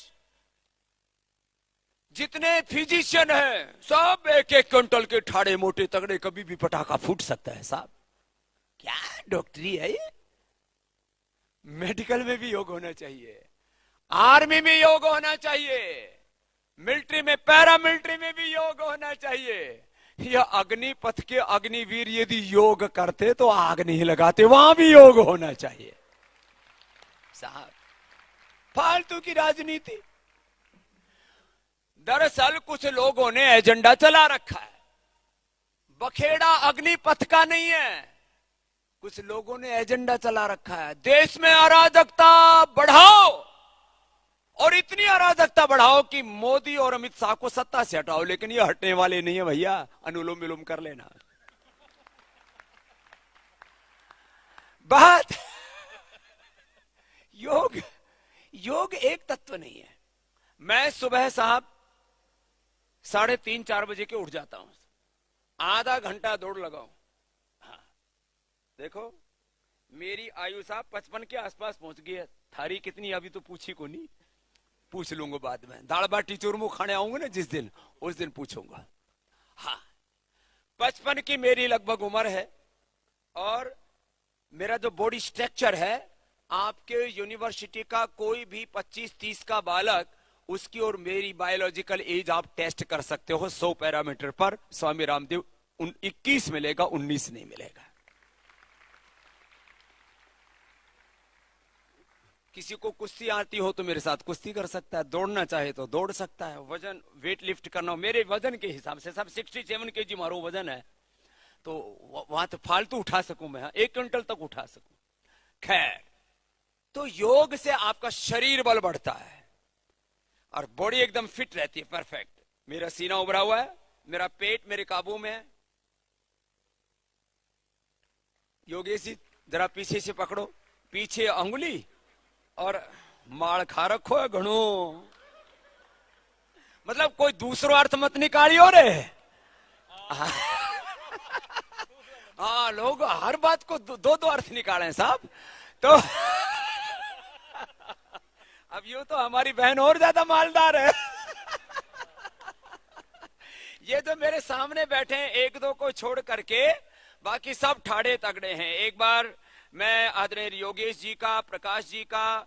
जितने फिजिशियन हैं सब 1-1 क्विंटल के ठाड़े मोटे तगड़े, कभी भी पटाखा फूट सकता है साहब। क्या डॉक्टरी है ये? मेडिकल में भी योग होना चाहिए, आर्मी में योग होना चाहिए, मिलिट्री में, पैरामिलिट्री में भी योग होना चाहिए। यह अग्निपथ के अग्निवीर यदि योग करते तो आग नहीं लगाते, वहां भी योग होना चाहिए साहब। फालतू की राजनीति। दरअसल कुछ लोगों ने एजेंडा चला रखा है, बखेड़ा अग्निपथ का नहीं है। कुछ लोगों ने एजेंडा चला रखा है, देश में अराजकता बढ़ाओ, और इतनी अराजकता बढ़ाओ कि मोदी और अमित शाह को सत्ता से हटाओ। लेकिन ये हटने वाले नहीं है भैया, अनुलोम विलोम कर लेना। बात योग एक तत्व नहीं है। मैं सुबह साहब 3:30-4 बजे के उठ जाता हूं, आधा घंटा दौड़ लगाऊं। हाँ, देखो मेरी आयु साहब 55 के आसपास पहुंच गई है। थारी कितनी अभी तो पूछी को नहीं, पूछ लूंगा बाद में। दाल बाटी चूरमू खाने आऊंगा ना जिस दिन, उस दिन पूछूंगा। हाँ, 55 की मेरी लगभग उम्र है और मेरा जो बॉडी स्ट्रक्चर है, आपके यूनिवर्सिटी का कोई भी 25-30 का बालक, उसकी और मेरी बायोलॉजिकल एज आप टेस्ट कर सकते हो 100 पैरामीटर पर। स्वामी रामदेव 21 मिलेगा, 19 नहीं मिलेगा। किसी को कुश्ती आती हो तो मेरे साथ कुश्ती कर सकता है, दौड़ना चाहे तो दौड़ सकता है, वजन वेट लिफ्ट करना हो मेरे वजन के हिसाब से, सब 67 kg मारो वजन है, तो वहां तो फालतू उठा सकूं मैं, 1 क्विंटल तक उठा सकूं। खैर, तो योग से आपका शरीर बल बढ़ता है और बॉडी एकदम फिट रहती है, परफेक्ट। मेरा सीना उभरा हुआ है, मेरा पेट मेरे काबू में है। योगेश जी जरा पीछे से पकड़ो, पीछे अंगुली, और माल खा रखो है घणो, मतलब कोई दूसरो अर्थ मत निकालियो रे। हाँ, लोग हर बात को दो अर्थ निकाले साहब। तो अब यूं तो हमारी बहन और ज्यादा मालदार है। ये जो मेरे सामने बैठे हैं, 1-2 को छोड़ करके बाकी सब ठाड़े तगड़े हैं। एक बार मैं आदरणीय योगेश जी का, प्रकाश जी का,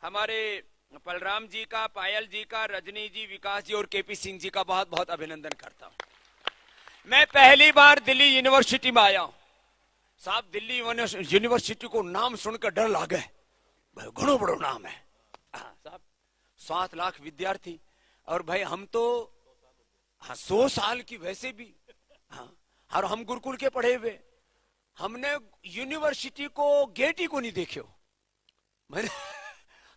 हमारे बलराम जी का, पायल जी का, रजनी जी, विकास जी और केपी सिंह जी का बहुत बहुत अभिनंदन करता हूं। मैं पहली बार दिल्ली यूनिवर्सिटी में आया हूं साहब। दिल्ली यूनिवर्सिटी को नाम सुनकर डर लागे, घणो बड़ो नाम है साहब, 7 लाख विद्यार्थी। और भाई हम तो 100 साल की वैसे भी, हाँ, और हम गुरुकुल के पढ़े हुए, हमने यूनिवर्सिटी को गेट ही को नहीं देखे हो। मैंने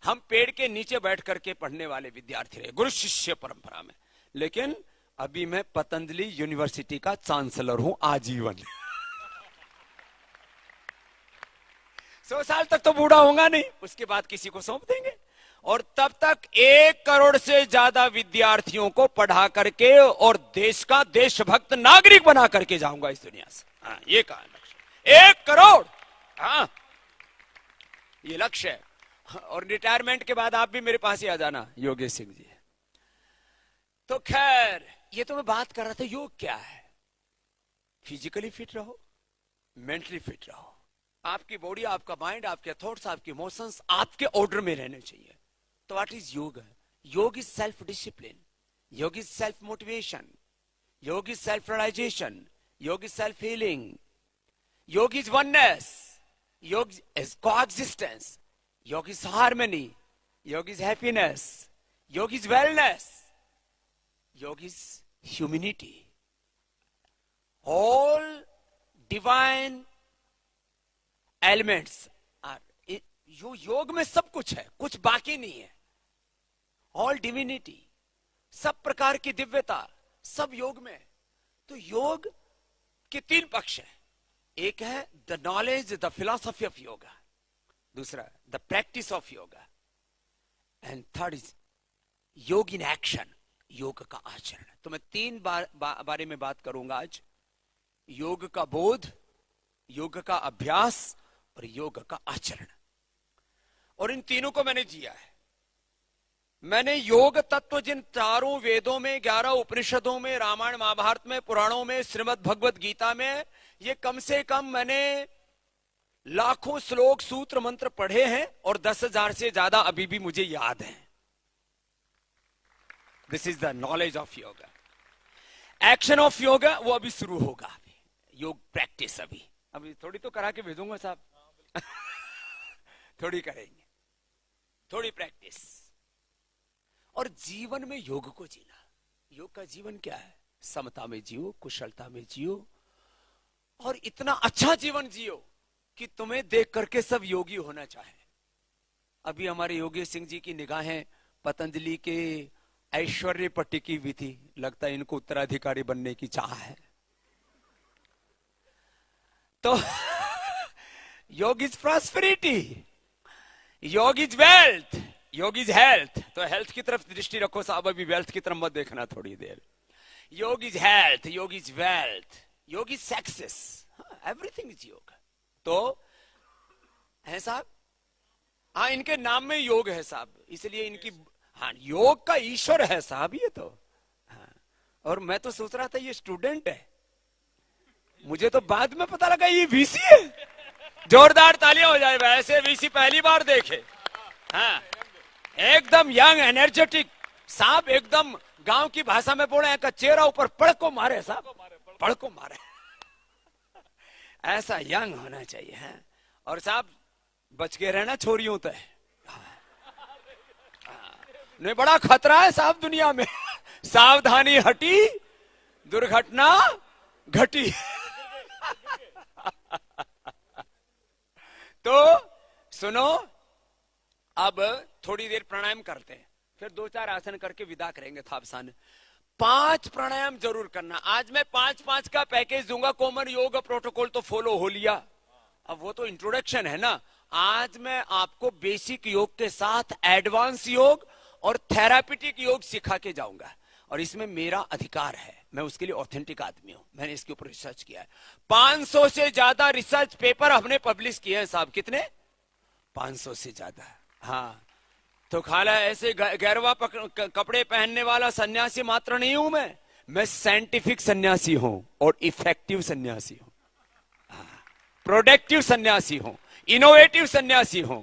हम पेड़ के नीचे बैठ करके पढ़ने वाले विद्यार्थी रहे गुरु शिष्य परंपरा में। लेकिन अभी मैं पतंजलि यूनिवर्सिटी का चांसलर हूं आजीवन। 100 साल तक तो बूढ़ा होगा नहीं, उसके बाद किसी को सौंप देंगे। और तब तक 1 करोड़ से ज्यादा विद्यार्थियों को पढ़ा करके और देश का देशभक्त नागरिक बना करके जाऊंगा इस दुनिया से। हाँ, ये कहा लक्ष्य, 1 करोड़। हाँ, ये लक्ष्य है। और रिटायरमेंट के बाद आप भी मेरे पास ही आ जाना, योगेश सिंह जी। तो खैर, ये तो मैं बात कर रहा था, योग क्या है? फिजिकली फिट रहो, मेंटली फिट रहो। आपकी बॉडी, आपका माइंड, आपके थॉट्स, आपके इमोशंस आपके ऑर्डर में रहने चाहिए। तो व्हाट इज योग? योग इज सेल्फ डिसिप्लिन, योग इज सेल्फ मोटिवेशन, योग इज सेल्फ रियलाइजेशन, योग इज सेल्फ हीलिंग, योग इज वननेस, योग इज कोएग्जिस्टेंस, योग इज हार्मनी, योग इज हैप्पीनेस, योग इज वेलनेस, योग is humanity. All divine elements योग में सब कुछ है, कुछ बाकी नहीं है। ऑल डिविनिटी, सब प्रकार की दिव्यता सब योग में। तो योग के 3 पक्ष हैं। एक है the knowledge, the philosophy of yoga, दूसरा the practice of yoga, and third is yog in action, योग का आचरण। तो मैं 3 बारे में बात करूंगा आज। योग का बोध, योग का अभ्यास और योग का आचरण। और इन तीनों को मैंने जिया है। मैंने योग तत्व जिन 4 वेदों में, 11 उपनिषदों में, रामायण महाभारत में, पुराणों में, श्रीमद् भगवत गीता में, ये कम से कम मैंने लाखों श्लोक, सूत्र, मंत्र पढ़े हैं और 10,000 से ज्यादा अभी भी मुझे याद हैं। This is the knowledge of yoga. Action of yoga वो अभी शुरू होगा। अभी योग प्रैक्टिस अभी थोड़ी तो करा के भेजूंगा साहब। थोड़ी करेंगे, थोड़ी प्रैक्टिस। और जीवन में योग को जीना। योग का जीवन क्या है? समता में जियो, कुशलता में जियो और इतना अच्छा जीवन जियो कि तुम्हें देख करके सब योगी होना चाहे। अभी हमारे योगेश सिंह जी की निगाहें पतंजलि के ऐश्वर्य पर टिकी हुई थी। लगता है इनको उत्तराधिकारी बनने की चाह है। तो योग इज प्रॉस्पेरिटी, योग इज वेल्थ, योग इज हेल्थ। तो हेल्थ की तरफ दृष्टि रखो साहब, अभी वेल्थ की तरफ मत देखना थोड़ी देर। योग इज हेल्थ, योग इज वेल्थ, योग इज सक्सेस, एवरीथिंग इज योग। तो है साहब? हाँ, इनके नाम में योग है साहब, इसलिए इनकी, हाँ, योग का ईश्वर है साहब ये तो। हाँ, और मैं तो सोच रहा था ये स्टूडेंट है, मुझे तो बाद में पता लगा ये वीसी है। जोरदार तालियां हो जाए, वैसे वीसी पहली बार देखे। हाँ, एकदम यंग एनर्जेटिक साहब, एकदम गांव की भाषा में बोले का चेहरा ऊपर पड़ को मारे साहब, पड़ को मारे। ऐसा यंग होना चाहिए है। और साहब बच के रहना छोरियों तो है, नहीं बड़ा खतरा है साहब दुनिया में। सावधानी हटी, दुर्घटना घटी। तो सुनो, अब थोड़ी देर प्राणायाम करते हैं, फिर 2-4 आसन करके विदा करेंगे थापसान। 5 प्राणायाम जरूर करना। आज मैं 5-5 का पैकेज दूंगा। कॉमन योग प्रोटोकॉल तो फॉलो हो लिया, अब वो तो इंट्रोडक्शन है ना। आज मैं आपको बेसिक योग के साथ एडवांस योग और थेरापिटिक योग सिखा के जाऊंगा, और इसमें मेरा अधिकार है, मैं उसके लिए ऑथेंटिक आदमी हूं। मैंने इसके ऊपर रिसर्च किया है। 500 से ज्यादा रिसर्च पेपर हमने पब्लिश किए हैं साहब। कितने? 500 से ज्यादा। हाँ, तो खाला ऐसे गैरवा कपड़े पहनने वाला सन्यासी मात्र नहीं हूं मैं साइंटिफिक सन्यासी हूं और इफेक्टिव सन्यासी हूं, प्रोडक्टिव सन्यासी हूं, इनोवेटिव सन्यासी हूं।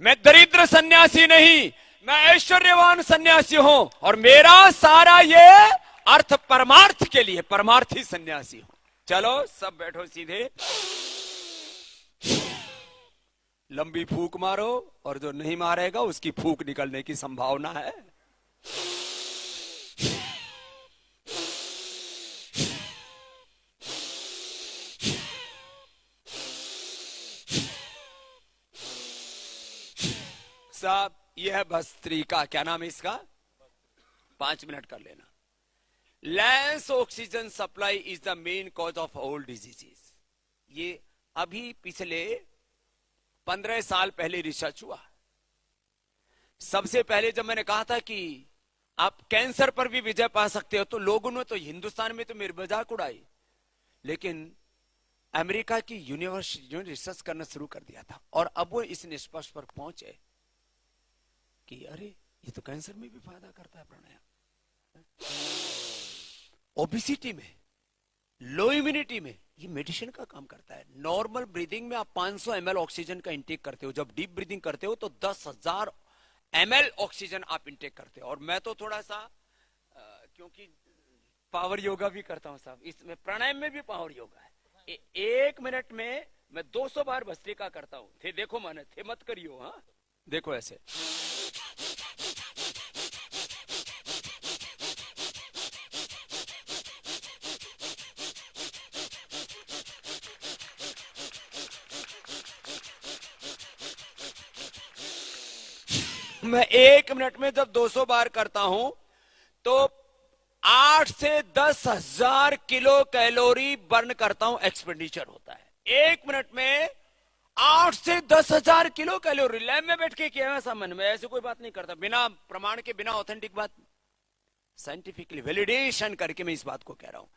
मैं दरिद्र सन्यासी नहीं, मैं ऐश्वर्यवान सन्यासी हूं, और मेरा सारा ये अर्थ परमार्थ के लिए परमार्थी सन्यासी हूं। चलो सब बैठो सीधे, लंबी फूंक मारो, और जो नहीं मारेगा उसकी फूंक निकलने की संभावना है। साहब यह भस्त्री का क्या नाम है इसका? 5 मिनट कर लेना। Less oxygen supply is the main cause of all diseases. ये अभी पिछले 15 साल पहले रिसर्च हुआ। सबसे पहले जब मैंने कहा था कि आप कैंसर पर भी विजय पा सकते हो, तो लोगों ने तो हिंदुस्तान में तो मेरी मजाक उड़ाई, लेकिन अमेरिका की यूनिवर्सिटी ने रिसर्च करना शुरू कर दिया था, और अब वो इस निष्कर्ष पर पहुंचे कि अरे ये तो कैंसर में भी फायदा करता है प्राणायाम। ओबेसिटी में, लो इम्यूनिटी में ये मेडिसिन का काम करता है। नॉर्मल ब्रीदिंग में आप 500 ml ऑक्सीजन का इंटेक करते हो, जब डीप ब्रीदिंग करते हो तो 10,000 ml ऑक्सीजन आप इंटेक करते हो। और मैं तो थोड़ा सा क्योंकि पावर योगा भी करता हूं साहब, इसमें प्राणायाम में भी पावर योगा है। 1 मिनट में मैं 200 बार भस्त्रिका करता हूं। थे देखो माने थे मत करियो। हाँ देखो ऐसे, मैं 1 मिनट में जब 200 बार करता हूं तो 8 से 10,000 किलो कैलोरी बर्न करता हूं, एक्सपेंडिचर होता है 1 मिनट में 8 से 10,000 किलो कैलोरी। लैब में बैठ के किया है सामान में, ऐसे कोई बात नहीं करता, बिना प्रमाण के, बिना ऑथेंटिक बात, साइंटिफिकली वैलिडेशन करके मैं इस बात को कह रहा हूं।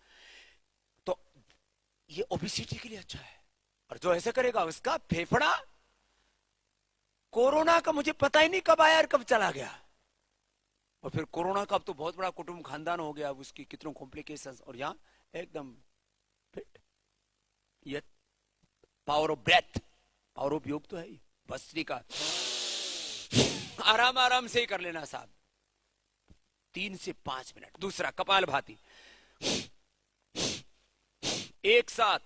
तो ये ओबेसिटी के लिए अच्छा है, और जो ऐसे करेगा उसका फेफड़ा, कोरोना का मुझे पता ही नहीं कब आया और कब चला गया, और फिर कोरोना का अब तो बहुत बड़ा कुटुंब खानदान हो गया, उसकी कितने कॉम्प्लिकेशंस, और यहां एकदम फिट। ये power of breath, power of yoga तो है ही। भस्त्रिका आराम आराम से ही कर लेना साहब, 3 से 5 मिनट। दूसरा कपाल भाती, एक साथ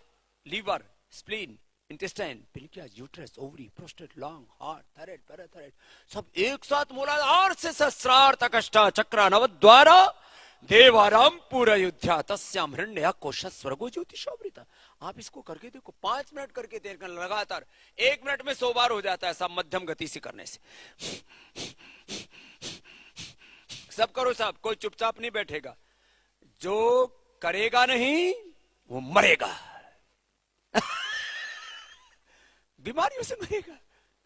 liver, spleen, intestine, pancreas, uterus, ovary, prostate, lung, heart, thyroid, parathyroid सब एक साथ मूलाधार से सहस्रार्थ कष्टा चक्रा नवद्वारा देवाराम पूरा युद्धा तस्याम हिरण्य कोश स्वर्गो ज्योतिषोवृता। आप इसको करके देखो, 5 मिनट करके देखना लगातार, 1 मिनट में 100 बार हो जाता है सब, मध्यम गति से करने से। सब करो साहब, कोई चुपचाप नहीं बैठेगा, जो करेगा नहीं वो मरेगा। बीमारियों से मरेगा,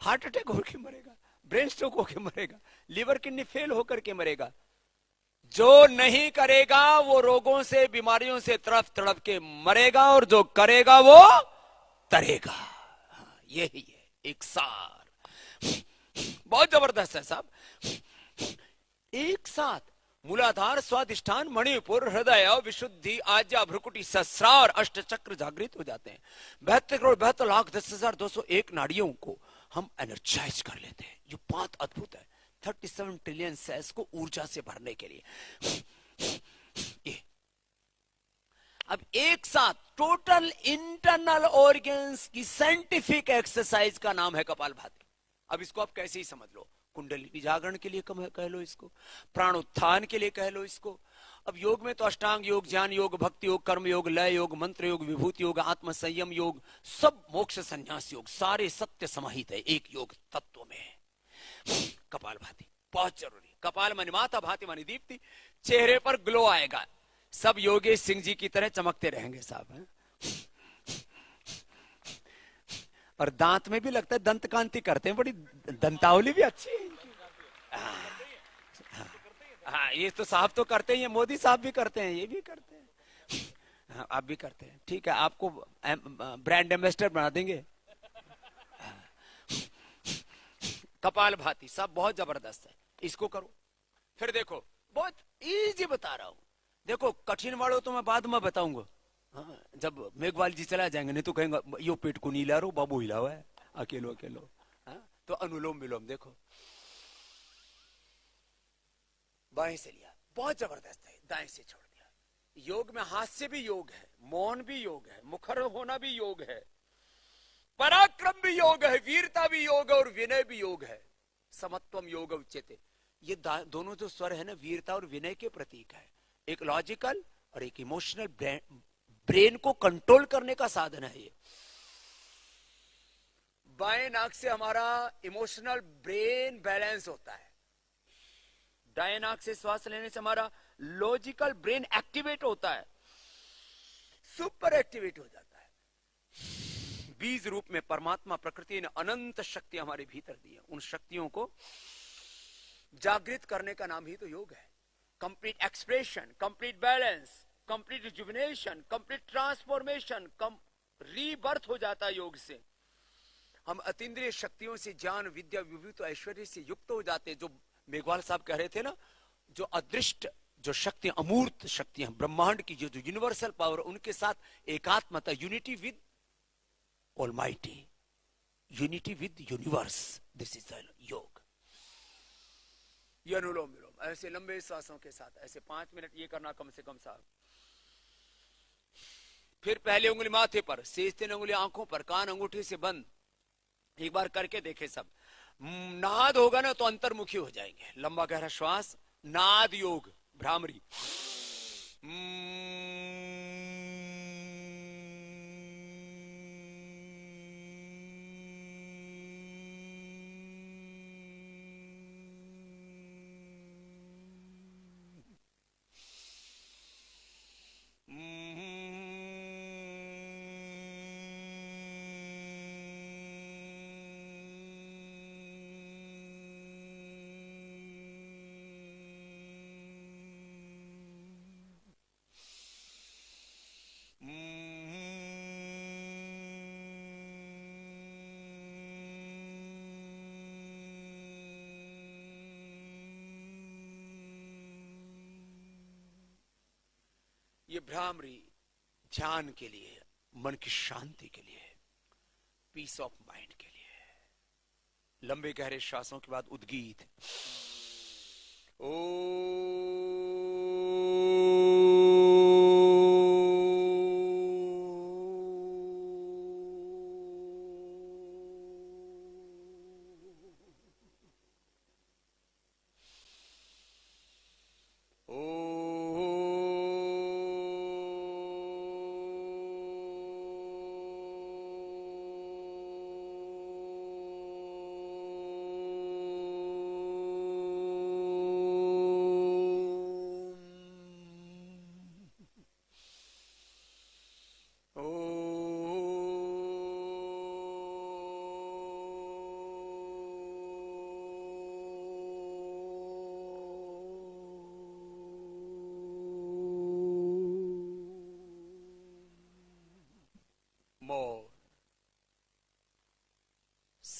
हार्ट अटैक होकर मरेगा, ब्रेन स्ट्रोक होकर मरेगा, लिवर किडनी फेल होकर के मरेगा। जो नहीं करेगा वो रोगों से, बीमारियों से तड़प तड़प के मरेगा, और जो करेगा वो तरेगा। यही है, एक सार, बहुत जबरदस्त है साहब। एक साथ मूलाधार, स्वादिष्ठान, मणिपुर, हृदय, विशुद्धि, आज्ञा, भ्रुकुटी, सहस्रार, अष्ट चक्र जागृत हो जाते हैं। 72,72,10,201 नाड़ियों को हम एनर्जाइज कर लेते हैं। ये बात अद्भुत है। 37 ट्रिलियन सेल्स को ऊर्जा से भरने के लिए ये अब एक साथ टोटल इंटरनल ऑर्गन्स की साइंटिफिक एक्सरसाइज का नाम है कपालभाति। अब इसको आप कैसे ही समझ लो, कुंडलिनी जागरण के लिए कह लो इसको, प्राणोत्थान के लिए कह लो इसको। अब योग में तो अष्टांग योग, ज्ञान योग, भक्ति योग, कर्म योग, लय योग, मंत्र योग, विभूति योग, आत्म संयम योग, सब मोक्ष संन्यास योग, सारे सत्य समाहित है एक योग तत्व में। कपालभाति बहुत जरूरी। कपाल मणिमाता भाति मणि दीप्ति, चेहरे पर ग्लो आएगा। सब योगेश सिंह जी की तरह चमकते रहेंगे साहब हैं? और दांत में भी लगता है दंत कांति करते हैं, बड़ी दंतावली भी अच्छी है इनकी। हाँ, ये तो साहब तो करते हैं, ये मोदी साहब भी करते हैं, ये भी करते हैं। हाँ, आप भी करते हैं, ठीक है, आपको ब्रांड एम्बेसडर बना देंगे। कपालभाति सब बहुत जबरदस्त है, इसको करो। फिर देखो बहुत इजी बता रहा हूं, देखो कठिन वालों तो मैं बाद में बताऊंगा। हाँ, जब मेघवाल जी चला जाएंगे, नहीं तो कहेंगे यो पेट को नहीं हिला रहा, बाबू हिला हुआ है अकेलो अकेलो। हाँ, तो अनुलोम विलोम देखो, बाएं से लिया, बहुत जबरदस्त है, दाएं से छोड़ दिया। योग में हास्य भी योग है, मौन भी योग है, मुखर होना भी योग है, पराक्रम भी योग है, वीरता भी योग है और विनय भी योग है। समत्वम योग उच्यते। ये दोनों जो स्वर है ना, वीरता और विनय के प्रतीक है। एक लॉजिकल और एक इमोशनल, ब्रेन को कंट्रोल करने का साधन है ये। बाएं नाक से हमारा इमोशनल ब्रेन बैलेंस होता है, दाएं नाक से श्वास लेने से हमारा लॉजिकल ब्रेन एक्टिवेट होता है, सुपर एक्टिवेट हो जाता है। बीज रूप में परमात्मा प्रकृति ने अनंत शक्ति हमारे भीतर दी है, उन शक्तियों को जागृत करने का नाम ही तो योग है। Complete expression, complete balance, complete rejuvenation, complete transformation, rebirth हो जाता है योग से। हम अतीन्द्रिय शक्तियों से, ज्ञान, विद्या, विभूति, ऐश्वर्य से युक्त हो जाते हैं। जो मेघवाल साहब कह रहे थे ना, जो अदृष्ट जो शक्ति, अमूर्त शक्तियां, ब्रह्मांड की जो यूनिवर्सल पावर, उनके साथ एकात्मता, unity with almighty, unity with universe, this is the योग। ये अनुलोम विलोम ऐसे लंबे श्वासों के साथ ऐसे 5 मिनट ये करना कम से कम साहब। फिर पहले उंगली माथे पर, शेष 3 उंगली आंखों पर, कान अंगूठे से बंद। एक बार करके देखे सब। नाद होगा ना तो अंतर्मुखी हो जाएंगे। लंबा गहरा श्वास, नाद योग, भ्रामरी। ये भ्रामरी ध्यान के लिए, मन की शांति के लिए, पीस ऑफ माइंड के लिए। लंबे गहरे श्वासों के बाद उद्गीत।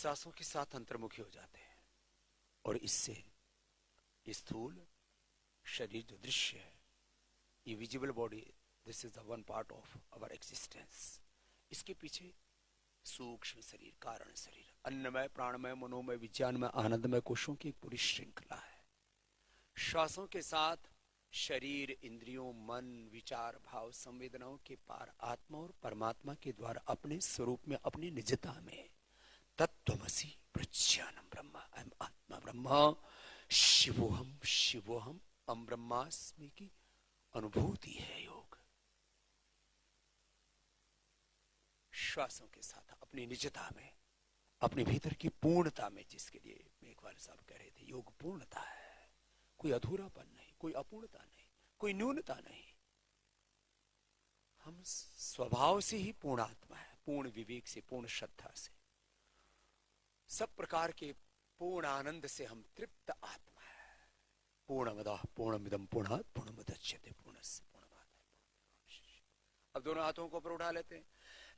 श्वासों के साथ अंतर्मुखी हो जाते हैं और इससे स्थूल शरीर जो दृश्य है, ये visible body, this is the one part of our existence. इसके पीछे सूक्ष्म शरीर, कारण शरीर, अन्नमय, प्राणमय, मनोमय, विज्ञानमय, आनंदमय कोशों की एक पूरी श्रृंखला है। श्वासों के साथ शरीर, इंद्रियों, मन, विचार, भाव, संवेदनाओं के पार आत्मा और परमात्मा के द्वारा अपने स्वरूप में, अपनी निजता में तत्त्वमसि प्रज्ञानम ब्रह्म, अहम आत्मा ब्रह्म, शिवोहम शिवोहम अहम ब्रह्मास्मि की अनुभूति है योग। श्वासों के साथ अपनी निजता में, अपने भीतर की पूर्णता में, जिसके लिए मेघवाल साहब कह रहे थे योग पूर्णता है, कोई अधूरापन नहीं, कोई अपूर्णता नहीं, कोई न्यूनता नहीं। हम स्वभाव से ही पूर्ण आत्मा है, पूर्ण विवेक से, पूर्ण श्रद्धा से, सब प्रकार के पूर्ण आनंद से हम तृप्त आत्मा है। पूर्णमदः पूर्णमिदं पूर्णात् पूर्णमुदच्यते पूर्णस्य पूर्णमादाय। अब दोनों हाथों को ऊपर उठा लेते हैं।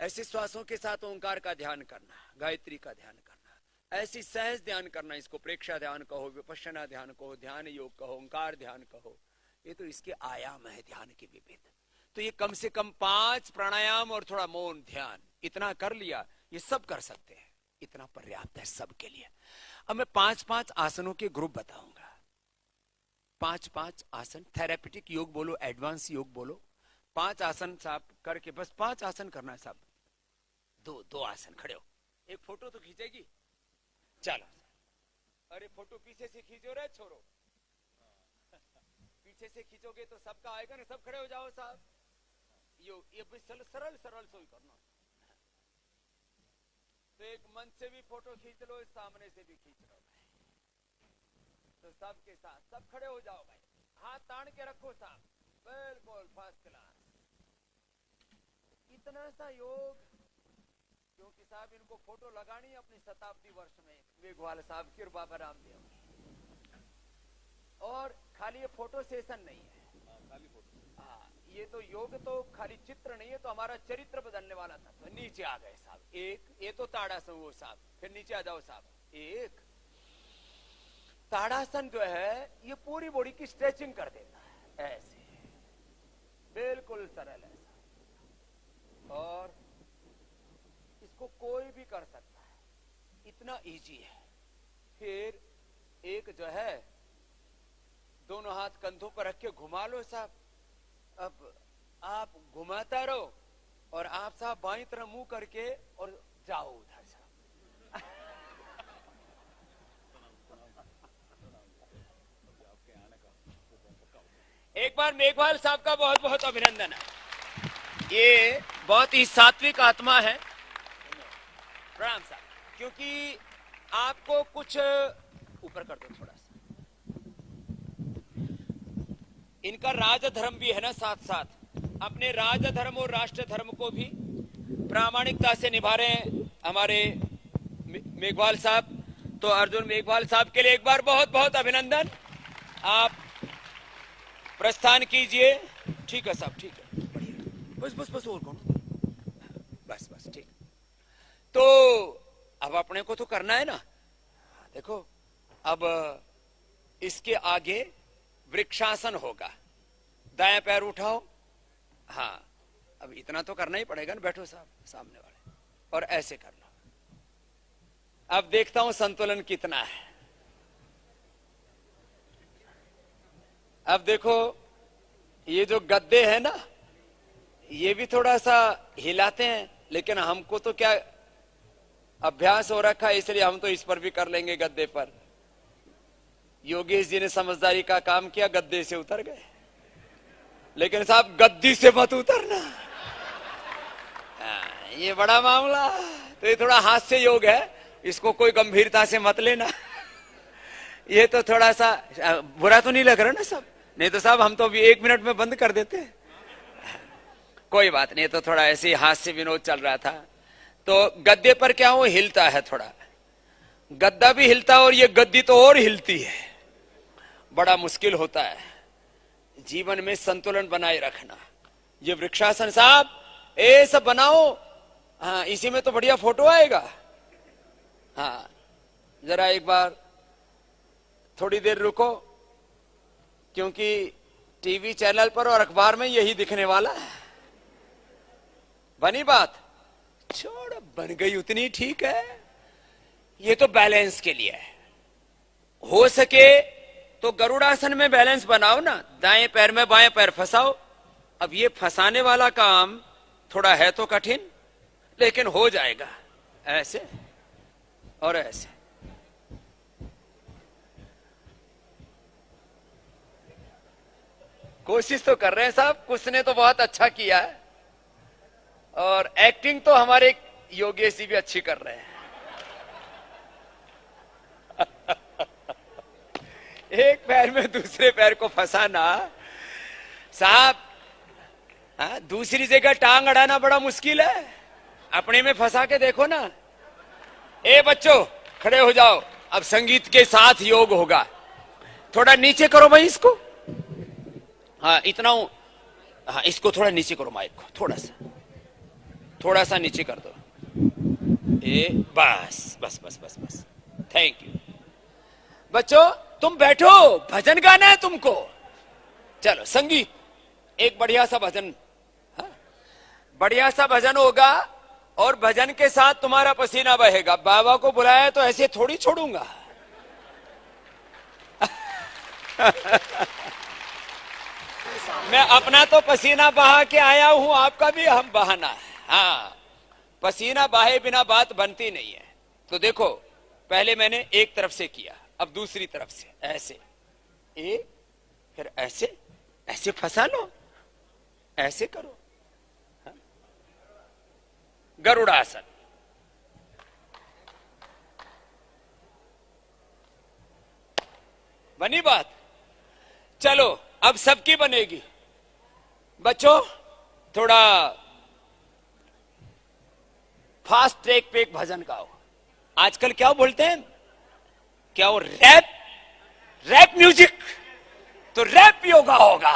ऐसे श्वासों के साथ ओंकार का ध्यान करना, गायत्री का ध्यान करना, ऐसी सहज ध्यान करना, इसको प्रेक्षा ध्यान कहो, विपश्यना ध्यान कहो, ध्यान योग कहो, ओंकार ध्यान कहो, ये तो इसके आयाम है ध्यान के विविध। तो ये कम से कम 5 प्राणायाम और थोड़ा मौन ध्यान, इतना कर लिया, ये सब कर सकते हैं, इतना पर्याप्त है सबके लिए। अब मैं 5-5 आसनों के ग्रुप बताऊंगा। 5-5 आसन, थेरेपेटिक योग बोलो, एडवांस योग बोलो, 5 आसन साहब करके, बस 5 आसन करना है साहब। दो आसन, खड़े हो, एक फोटो तो खींचेगी, चलो। अरे फोटो पीछे से खींचो रे छोरो, पीछे से खींचोगे तो सबका आएगा ना। सब खड़े हो जाओ साहब, ये सरल सोई करना। तो एक मंच से भी फोटो खींच लो, सामने से भी खींच लो भाई। तो सबके साथ सब खड़े हो जाओ भाई, हाथ तान के रखो साहब, बिल्कुल फर्स्ट क्लास। इतना सा योग, क्योंकि साहब इनको फोटो लगानी है अपनी शताब्दी वर्ष में, मेघवाल साहब कृपा पर रामदेव। और खाली ये फोटो सेशन नहीं है, खाली फोटो, हाँ, ये तो योग तो खाली चित्र नहीं है, तो हमारा चरित्र बदलने वाला था। तो नीचे आ गए साहब, एक, ये तो ताड़ासन वो साहब, फिर नीचे आ जाओ साहब। एक ताड़ासन जो है ये पूरी बॉडी की स्ट्रेचिंग कर देता है, ऐसे बिल्कुल सरल ऐसा, और इसको कोई भी कर सकता है, इतना इजी है। फिर एक जो है दोनों हाथ कंधों पर रख के घुमा लो साहब। अब आप घुमाता रहो और आप साहब बाईं तरफ मुंह करके और जाओ उधर साहब। एक बार मेघवाल साहब का बहुत बहुत अभिनंदन है, ये बहुत ही सात्विक आत्मा है। प्रणाम साहब, क्योंकि आपको कुछ ऊपर कर दो थोड़ा सा, इनका राजधर्म भी है ना, साथ साथ अपने राजधर्म और राष्ट्र धर्म को भी प्रामाणिकता से निभा रहे हैं हमारे मेघवाल साहब। तो अर्जुन मेघवाल साहब के लिए एक बार बहुत बहुत अभिनंदन। आप प्रस्थान कीजिए। ठीक है साहब, ठीक है, बढ़िया, बस और कौन, बस ठीक। तो अब अपने को तो करना है ना। देखो अब इसके आगे वृक्षासन होगा, दायां पैर उठाओ, हाँ, अब इतना तो करना ही पड़ेगा ना। बैठो साहब सामने वाले, और ऐसे कर लो। अब देखता हूं संतुलन कितना है। अब देखो ये जो गद्दे हैं ना, ये भी थोड़ा सा हिलाते हैं, लेकिन हमको तो क्या अभ्यास हो रखा है, इसलिए हम तो इस पर भी कर लेंगे, गद्दे पर। योगेश जी ने समझदारी का काम किया, गद्दे से उतर गए, लेकिन साहब गद्दी से मत उतरना, ये बड़ा मामला। तो ये थोड़ा हास्य योग है, इसको कोई गंभीरता से मत लेना। ये तो थोड़ा सा बुरा तो नहीं लग रहा ना सब, नहीं तो साहब हम तो अभी 1 मिनट में बंद कर देते। कोई बात नहीं, तो थोड़ा ऐसे हास्य विनोद चल रहा था। तो गद्दे पर क्या हो, हिलता है थोड़ा, गद्दा भी हिलता है और ये गद्दी तो और हिलती है। बड़ा मुश्किल होता है जीवन में संतुलन बनाए रखना। ये वृक्षासन साहब ये सब बनाओ, हाँ, इसी में तो बढ़िया फोटो आएगा। हाँ, जरा एक बार थोड़ी देर रुको, क्योंकि टीवी चैनल पर और अखबार में यही दिखने वाला है। बनी बात? छोड़, बन गई उतनी ठीक है। ये तो बैलेंस के लिए है। हो सके तो गरुड़ासन में बैलेंस बनाओ ना, दाएं पैर में बाएं पैर फंसाओ। अब ये फंसाने वाला काम थोड़ा है तो कठिन, लेकिन हो जाएगा। ऐसे और ऐसे। कोशिश तो कर रहे हैं साहब, कुछ ने तो बहुत अच्छा किया है, और एक्टिंग तो हमारे योगेश जी भी अच्छी कर रहे हैं। एक पैर में दूसरे पैर को फंसाना साहब, दूसरी जगह टांग अड़ाना बड़ा मुश्किल है, अपने में फंसा के देखो ना। ए बच्चों, खड़े हो जाओ, अब संगीत के साथ योग होगा। थोड़ा नीचे करो भाई इसको। हाँ, इतना हूं। हाँ, इसको थोड़ा नीचे करो, माइक को थोड़ा सा नीचे कर दो। बस बस बस बस बस, थैंक यू। बच्चों तुम बैठो, भजन गाना है तुमको। चलो संगीत, एक बढ़िया सा भजन। हाँ? बढ़िया सा भजन होगा, और भजन के साथ तुम्हारा पसीना बहेगा। बाबा को बुलाया तो ऐसे थोड़ी छोड़ूंगा। मैं अपना तो पसीना बहा के आया हूं, आपका भी हम बहाना है। हाँ, पसीना बहाए बिना बात बनती नहीं है। तो देखो, पहले मैंने एक तरफ से किया, अब दूसरी तरफ से ऐसे, फिर ऐसे, ऐसे फंसा लो, ऐसे करो। हाँ? गरुड़ासन। बनी बात? चलो अब सबकी बनेगी। बच्चों थोड़ा फास्ट ट्रैक पे एक भजन गाओ। आजकल क्या बोलते हैं, क्या वो रैप म्यूजिक, तो रैप योगा होगा।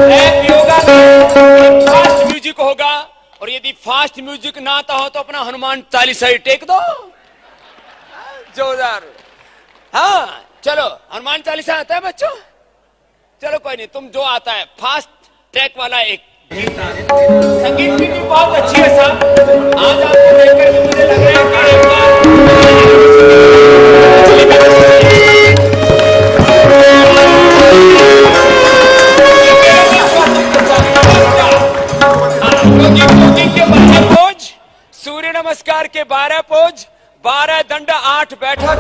रैप योगा में फास्ट म्यूजिक होगा, और यदि फास्ट म्यूजिक ना आता हो तो अपना हनुमान चालीसा ही टेक दो, जोरदार। हाँ चलो, हनुमान चालीसा आता है बच्चों? चलो कोई नहीं, तुम जो आता है फास्ट ट्रैक वाला एक संगीत की बहुत अच्छी है साहब। आज आपको देखकर के मुझे लग रहा है कि एक बार के 12 पोज, सूर्य नमस्कार के 12 पोज, 12 दंड, 8 बैठक,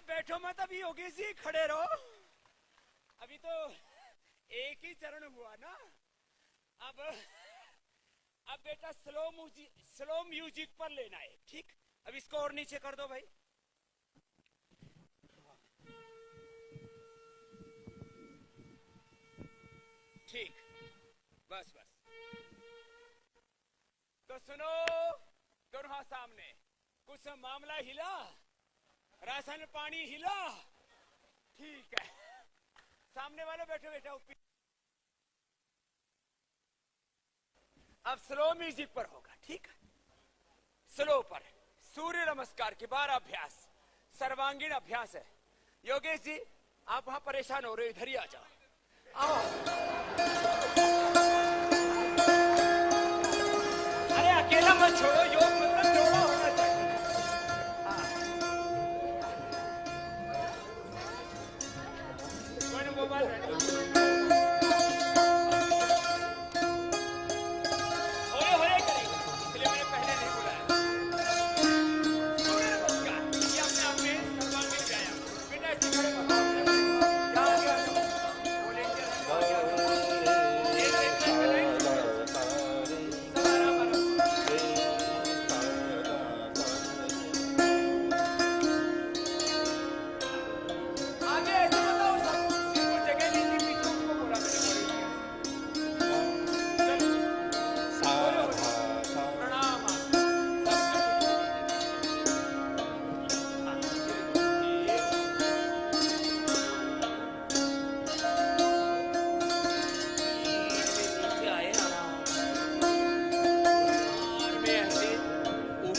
आप बैठो मत, अभी योगेश जी खड़े रहो, अभी तो एक ही चरण हुआ ना। अब बेटा स्लो म्यूजिक पर लेना है, ठीक। अब इसको और नीचे कर दो भाई। ठीक, बस बस। तो सुनो, दोनों हाथ सामने। कुछ मामला हिला, राशन पानी हिला, ठीक है। सामने वाले बैठो बेटा। अब स्लो म्यूजिक पर होगा, ठीक है। स्लो पर सूर्य नमस्कार के 12 अभ्यास, सर्वांगीण अभ्यास है। योगेश जी आप वहां परेशान हो रहे हो, इधर ही आ जाओ। आओ, अरे अकेला मत छोड़ो, योग मतलब जोड़ा होना चाहिए। कोई ना मोबाइल होरे करेंगे, इसलिए मैंने पहले नहीं बुलाया। सूर्य नमस्कार ये अपने आप में सर्वांगीण व्यायाम। बेटा ऐसे खड़े हो,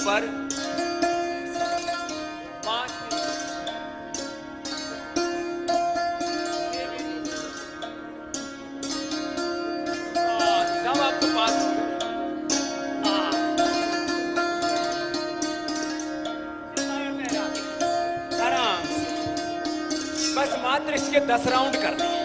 पर 5 सब आपके पास आराम से, बस मात्र इसके 10 राउंड करने हैं।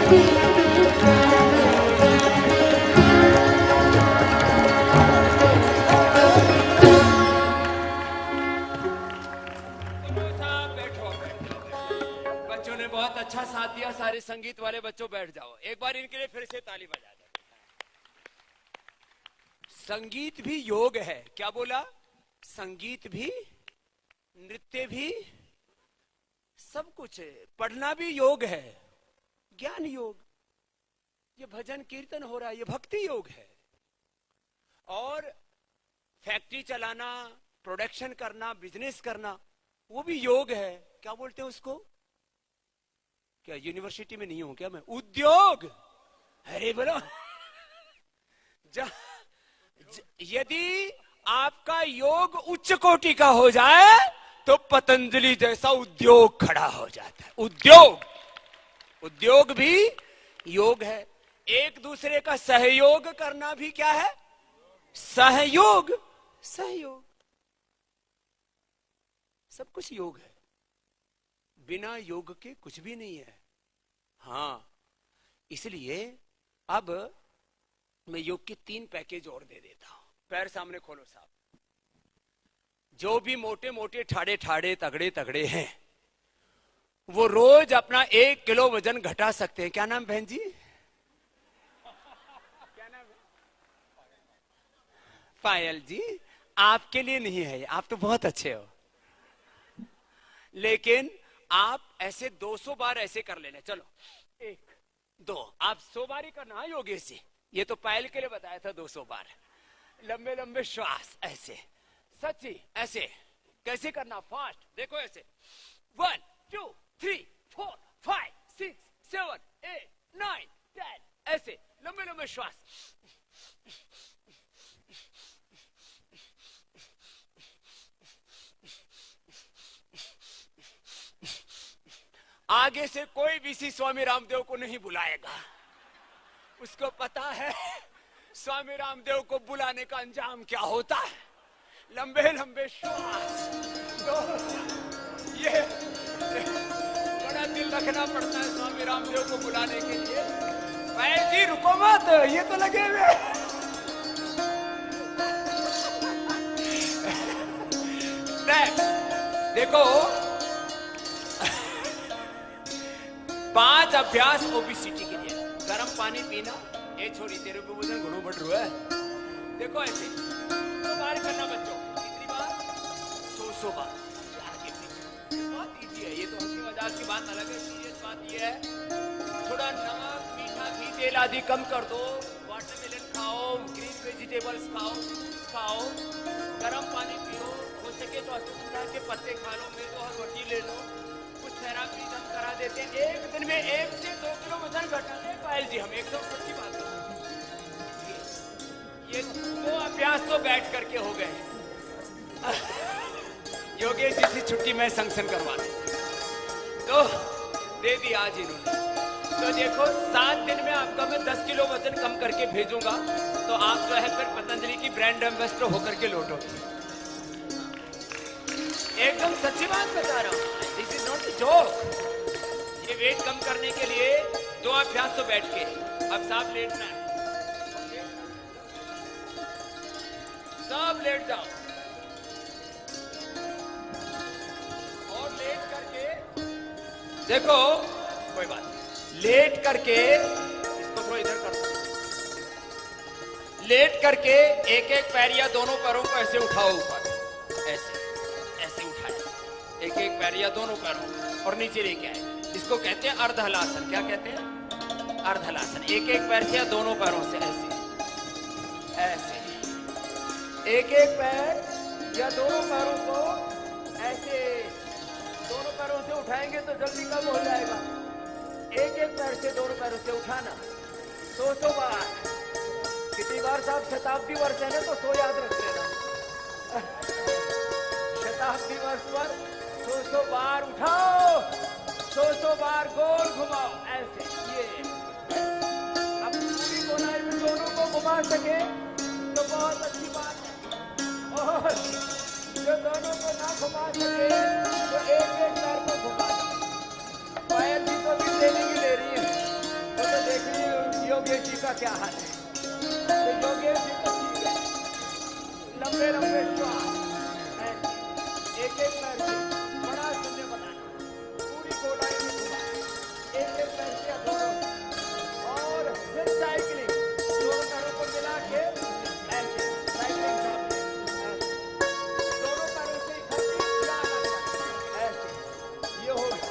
बच्चों ने बहुत अच्छा साथ दिया। सारे संगीत वाले बच्चों बैठ जाओ। एक बार इनके लिए फिर से ताली बजा दो। संगीत भी योग है। क्या बोला? संगीत भी, नृत्य भी, सब कुछ है। पढ़ना भी योग है, ज्ञान योग। ये भजन कीर्तन हो रहा है, ये भक्ति योग है। और फैक्ट्री चलाना, प्रोडक्शन करना, बिजनेस करना, वो भी योग है। क्या बोलते हैं उसको? क्या यूनिवर्सिटी में नहीं हूं क्या मैं? उद्योग। अरे बोलो, यदि आपका योग उच्च कोटि का हो जाए तो पतंजलि जैसा उद्योग खड़ा हो जाता है। उद्योग भी योग है। एक दूसरे का सहयोग करना भी क्या है? सहयोग। सब कुछ योग है। बिना योग के कुछ भी नहीं है। हाँ, इसलिए अब मैं योग के 3 पैकेज और दे देता हूं। पैर सामने खोलो साहब। जो भी मोटे मोटे ठाड़े ठाड़े तगड़े तगड़े हैं, वो रोज अपना 1 किलो वजन घटा सकते हैं। क्या नाम बहन जी? क्या नाम है? पायल जी। आपके लिए नहीं है, आप तो बहुत अच्छे हो। लेकिन आप ऐसे 200 बार ऐसे कर लेना। चलो 1 2, आप 100 बार ही करना। हाँ योगेश जी, ये तो पायल के लिए बताया था 200 बार। लंबे लंबे श्वास ऐसे, सच्ची ऐसे। कैसे करना? फास्ट। देखो ऐसे 1 2 3 4 5 6 7 8 9 10, ऐसे लंबे लंबे श्वास। आगे से कोई भी स्वामी रामदेव को नहीं बुलाएगा। उसको पता है स्वामी रामदेव को बुलाने का अंजाम क्या होता है। लंबे लंबे श्वास। तो ये बड़ा दिल रखना पड़ता है स्वामी रामदेव को बुलाने के लिए। भाई जी रुको मत, ये तो लगे हुए। देखो 5 अभ्यास ओबेसिटी के लिए। गर्म पानी पीना। ये छोड़ी, तेरे को वजन घणो बढ़ रहा है। देखो ऐसे तो बार करना बच्चों। कितनी बार? 100 बार। आगे पीछे बहुत इजी है। ये तो हंसी मजाक की बात अलग है। सीरियस बात ये है, थोड़ा नमक, मीठा, घी, तेल आदि कम कर दो। वाटरमेलन खाओ, ग्रीन वेजिटेबल्स खाओ, गर्म पानी पियो। हो सके तो अशोक के पत्ते खा लो, मेरे को हरवटी ले लो। कुछ थेरापी हम करा देते हैं। एक दिन में 1 से 2 किलो वजन घटाते हैं पायल जी हम। एकदम सच्ची बात है। ये 2 अभ्यास तो बैठ करके हो गए। योगेश जी से छुट्टी में सैंक्शन करवा दे तो दे दी आज इन्होंने। तो देखो 7 दिन में आपका मैं 10 किलो वजन कम करके भेजूंगा। तो आप जो है फिर पतंजलि की ब्रांड एम्बेसडर होकर के लौटोगे। एकदम सच्ची बात बता रहा हूं। This is not a joke. ये वेट कम करने के लिए 2 अभ्यास तो बैठ के। अब साहब लेटना है, सब लेट जाओ। और लेट करके देखो, कोई बात नहीं, लेट करके इसको थोड़ा इधर कर दो। लेट करके एक एक पैर या दोनों पैरों को ऐसे उठाओ ऊपर। ऐसे एक एक पैर या दोनों पैरों और नीचे लेके आए। इसको कहते हैं अर्धहलासन। क्या कहते हैं? अर्धहलासन। एक एक पैर से या दोनों पैरों से ऐसे एक एक पैर या दोनों पैरों को ऐसे दोनों पैरों से उठाएंगे तो जल्दी कम हो जाएगा। एक एक पैर से दोनों पैरों से उठाना 100 बार। कितनी बार साहब? शताब्दी वर्ष है ना, तो 100 याद रख लेना। शताब्दी वर्ष पर 100 बार उठाओ, 100 बार गोल घुमाओ ऐसे। ये अब पूरी कोनाई में दोनों को घुमा सके तो बहुत अच्छी बात है। और जो दोनों को ना घुमा सके तो एक एक पैर को घुमा। पायल जी को भी ट्रेनिंग ले रही है। योगेश जी का क्या हाल है? तो योगेश जी तो ठीक है, लंबे लंबे श्वास, एक एक पैर से बड़ा शून्य बनाना, पूरी गोलाई में घुमाना, एक एक पैर से दोनों, और फिर साइकिलिंग, दोनों पैरों को मिला के ऐसे साइकिलिंग करते हैं, दोनों पैरों से इकट्ठी ऐसे, ये हो गया।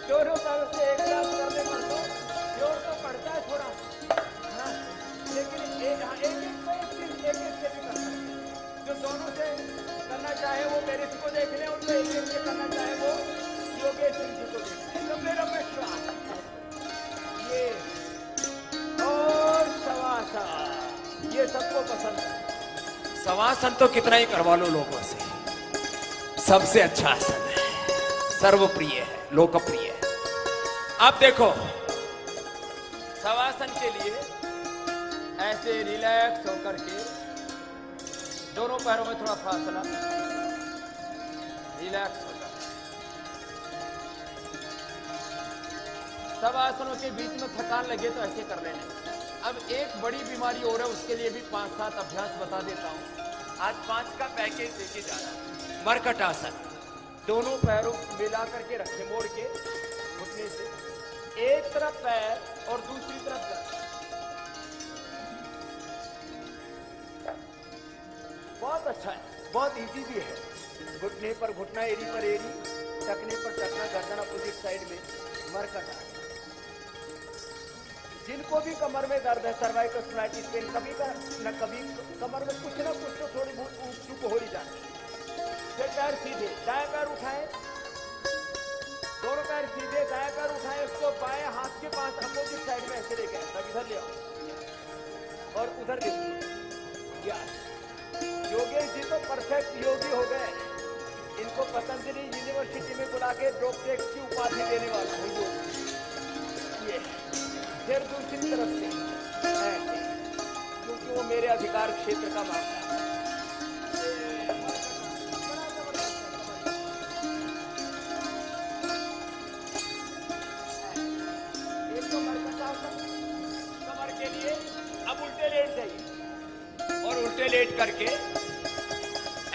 दोनों पैरों से एक साथ करने पर तो जोर तो पड़ता है थोड़ा, हाँ, लेकिन एक से भी कर सकते हैं। जो दोनों से करना चाहे वो मेरे को देख ले, और जो एक से करना चाहे वो योगेश जी को देख ले। लंबे लंबे श्वास, ये और शवासन, ये सबको पसंद है। शवासन तो कितना ही करवा लो लोगों से, सबसे अच्छा आसन है, सर्वप्रिय है, लोकप्रिय है। अब देखो, शवासन के लिए ऐसे रिलैक्स होकर के दोनों पैरों में थोड़ा फासला, रिलैक्स होकर। सब आसनों के बीच में थकान लगे तो ऐसे कर लेने। अब एक बड़ी बीमारी और है, उसके लिए भी 5-7 अभ्यास बता देता हूं। आज 5 का पैकेज लेके जा रहा है। मरकट आसन, दोनों पैरों मिला करके रखे, मोड़ के घुटने से, एक तरफ पैर और दूसरी तरफ गर्दन। बहुत अच्छा है, बहुत इजी भी है। घुटने पर घुटना, एड़ी पर एड़ी, टखने पर टखना, गर्दन अपोजिट साइड में, मरकट आसन। जिनको भी कमर में दर्द है, सर्वाइकल स्पाइटिस पेन, कभी न कभी कमर में कुछ ना कुछ तो थोड़ी बहुत ऊप चुप हो ही जाती है। फिर पैर सीधे, दाएं पैर उठाएं, दोनों पैर सीधे, दाएं पैर उठाएं, उसको बाएं हाथ के पास अपोजिट साइड में ऐसे लेके आए, तब इधर ले आओ और उधर देखिए। योगेश जी तो परफेक्ट योगी हो गए। इनको पतंजलि यूनिवर्सिटी में बुला के डॉक्टरेट की उपाधि देने वाला हूँ। ये फिर दूसरी तरफ से, क्योंकि वो मेरे अधिकार क्षेत्र का मामला है। एक तो मरकट आसन कमर के लिए। अब उल्टे लेट जाइए और उल्टे लेट करके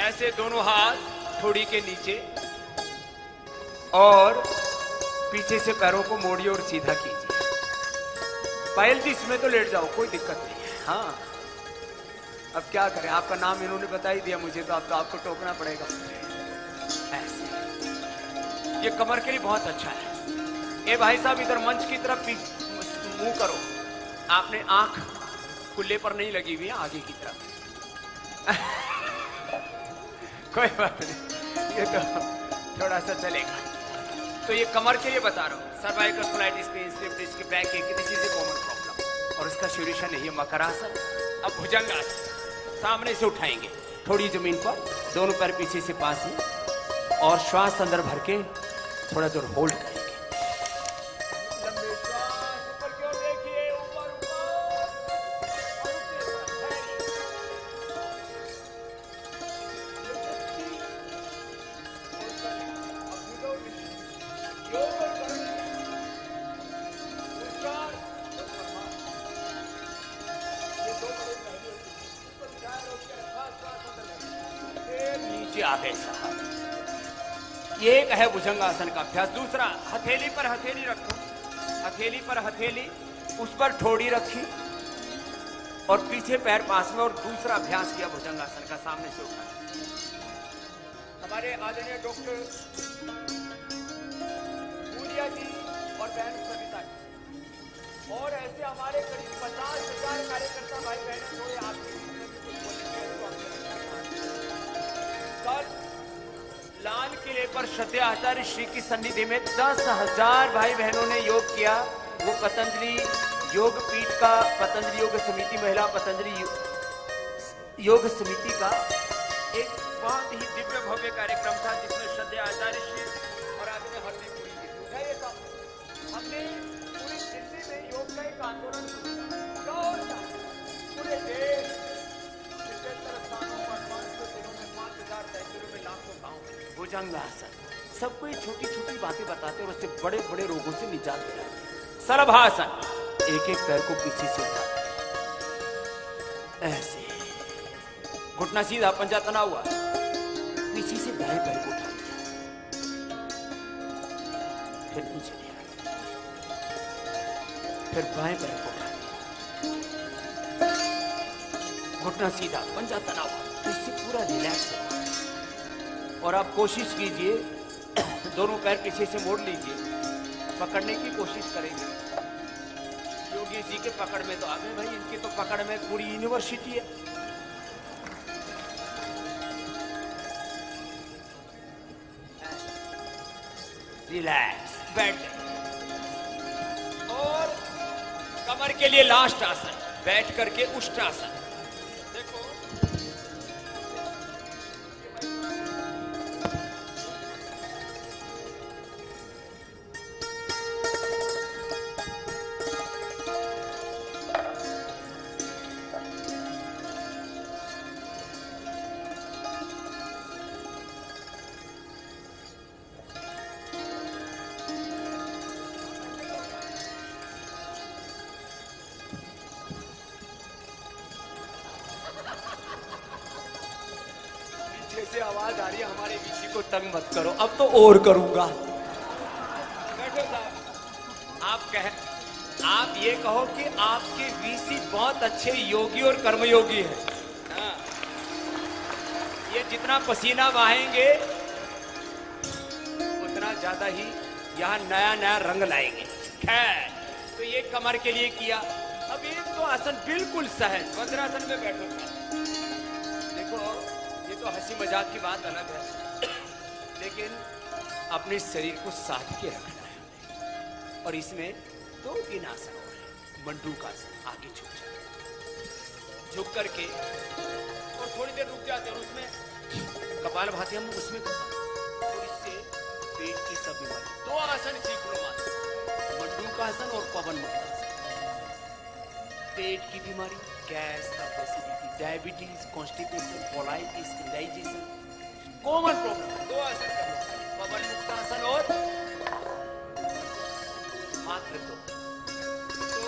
ऐसे दोनों हाथ थोड़ी के नीचे और पीछे से पैरों को मोड़िए और सीधा कीजिए। पायल जी, इसमें तो लेट जाओ, कोई दिक्कत नहीं है। हाँ, अब क्या करें, आपका नाम इन्होंने बता ही दिया मुझे, तो अब तो आपको टोकना पड़ेगा। ऐसे ये कमर के लिए बहुत अच्छा है। ए भाई साहब, इधर मंच की तरफ मुंह करो, आपने आंख कुल्ले पर नहीं लगी हुई है, आगे की तरफ। कोई बात नहीं, ये तो थोड़ा सा चलेगा। तो ये कमर के लिए बता रहा हूँ, cervical spondylitis pain, slip disc, backache, this is a common problem, और इसका सोल्यूशन है ये मकरासन। अब भुजंगासन, सामने से उठाएंगे थोड़ी जमीन पर, दोनों पैर पीछे से पास में, और श्वास अंदर भर के थोड़ा देर होल्ड करेंगे। लंबे श्वास ऊपर की ओर देखिए, ऊपर आगे साहब, ये एक है भुजंगासन का अभ्यास। दूसरा, हथेली पर हथेली रखो, हथेली पर हथेली, उस पर ठोड़ी रखी और पीछे पैर पास में, और दूसरा अभ्यास किया भुजंगासन का, सामने से उठा। हमारे आदरणीय डॉक्टर पूरिया जी और बहन सविता जी, और ऐसे हमारे करीब 50,000 कार्यकर्ता भाई बहन हुए। आपके लाल किले पर सत्य आचार्य श्री की सन्निधि में 10,000 भाई बहनों ने योग किया। वो पतंजलि योग पीठ का, पतंजलि योग समिति, महिला पतंजलि योग समिति का एक बहुत ही दिव्य भव्य कार्यक्रम था, जिसमें सत्य आचार्य श्री और आपने हरदी पूरी की। हमने पूरी दिल्ली में योग का एक आंदोलन शुरू, पूरे देश भुजंगासन, सबको ये छोटी छोटी बातें बताते और उससे बड़े बड़े रोगों से निजात दिलाते। सरभासन, एक एक पैर को पीछे से उठा, ऐसे घुटना सीधा, पंजा तना हुआ, पीछे से दाएं पैर को उठा, फिर नीचे लिया, फिर बाएं पैर को उठा, घुटना सीधा, पंजा तना हुआ, इससे पूरा रिलैक्स है। और आप कोशिश कीजिए, दोनों पैर पीछे से मोड़ लीजिए, पकड़ने की कोशिश करेंगे। योगी जी के पकड़ में तो आ गए भाई, इनकी तो पकड़ में पूरी यूनिवर्सिटी है। रिलैक्स, बैठ जाए। और कमर के लिए लास्ट आसन, बैठ करके उष्टासन। देखो, से आवाज आ रही है, हमारे वीसी को तंग मत करो, अब तो और करूंगा। बैठो साहब, आप ये कहो कि आपके वीसी बहुत अच्छे योगी और कर्मयोगी है। हाँ। ये जितना पसीना बहाएंगे उतना ज्यादा ही यहाँ नया नया रंग लाएंगे। खैर, तो ये कमर के लिए किया। अब एक तो आसन बिल्कुल सहज, वज्रासन में बैठो साहब। देखो, तो हंसी मजाक की बात अलग है, लेकिन अपने शरीर को साध के रखना है। और इसमें 2-3 आसन हो रहे हैं। मंडूकासन, आगे झुक करके और थोड़ी देर रुक जाते हैं, और उसमें कपालभाति हम उसमें और इससे पेट की सब बीमारी। 2 आसन सीख लो मात्र, मंडूकासन और पवन मुक्तासन। पेट की बीमारी, gas, acidity, diabetes, constipation, colitis, indigestion, common problem. 2 आसन कर लो, पवन मुक्तासन और मात्र 2। तो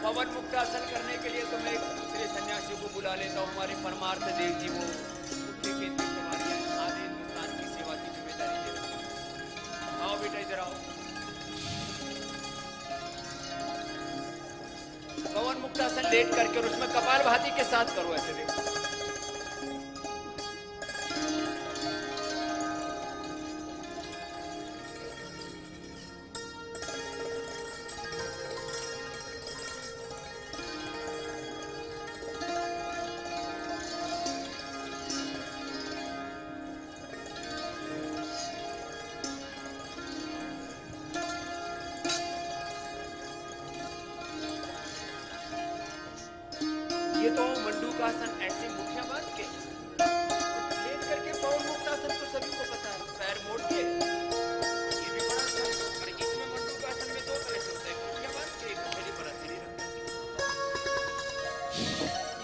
पवन मुक्तासन करने के लिए तो मैं एक दूसरे सन्यासी को बुला लेता हूँ, हमारे परमार्थ देव जी। वो आधे हिंदुस्तान की सेवा की जिम्मेदारी ले रहे हैं। आओ बेटा, इधर आओ। पवन मुक्तासन लेट करके और उसमें कपालभाति के साथ करो, ऐसे देखो। ये तो मंडूकासन ऐसे मुठिया बांध के लेट करके, पवन मुक्तासन तो सभी को पता है, पैर मोड़ के, ये भी बड़ा अच्छा है। और इसमें मंडूकासन में 2 तरह से होता है, मुठिया बांध के, एक हथेली पर हथेली रखना।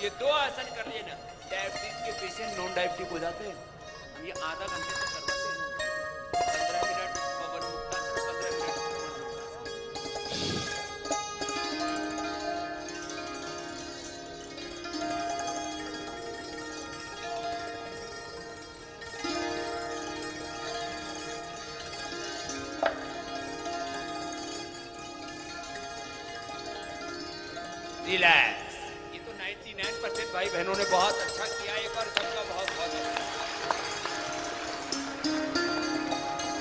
ये 2 आसन कर लिए ना, डायबिटीज के पेशेंट नॉन डायबिटिक हो जाते हैं। हम ये आधा घंटे तक करवाते हैं। 15 मिनट पवन मुक्तासन, 15 मिनट रिलैक्स। ये तो 99% भाई बहनों ने बहुत अच्छा किया, एक बार सबका बहुत बहुत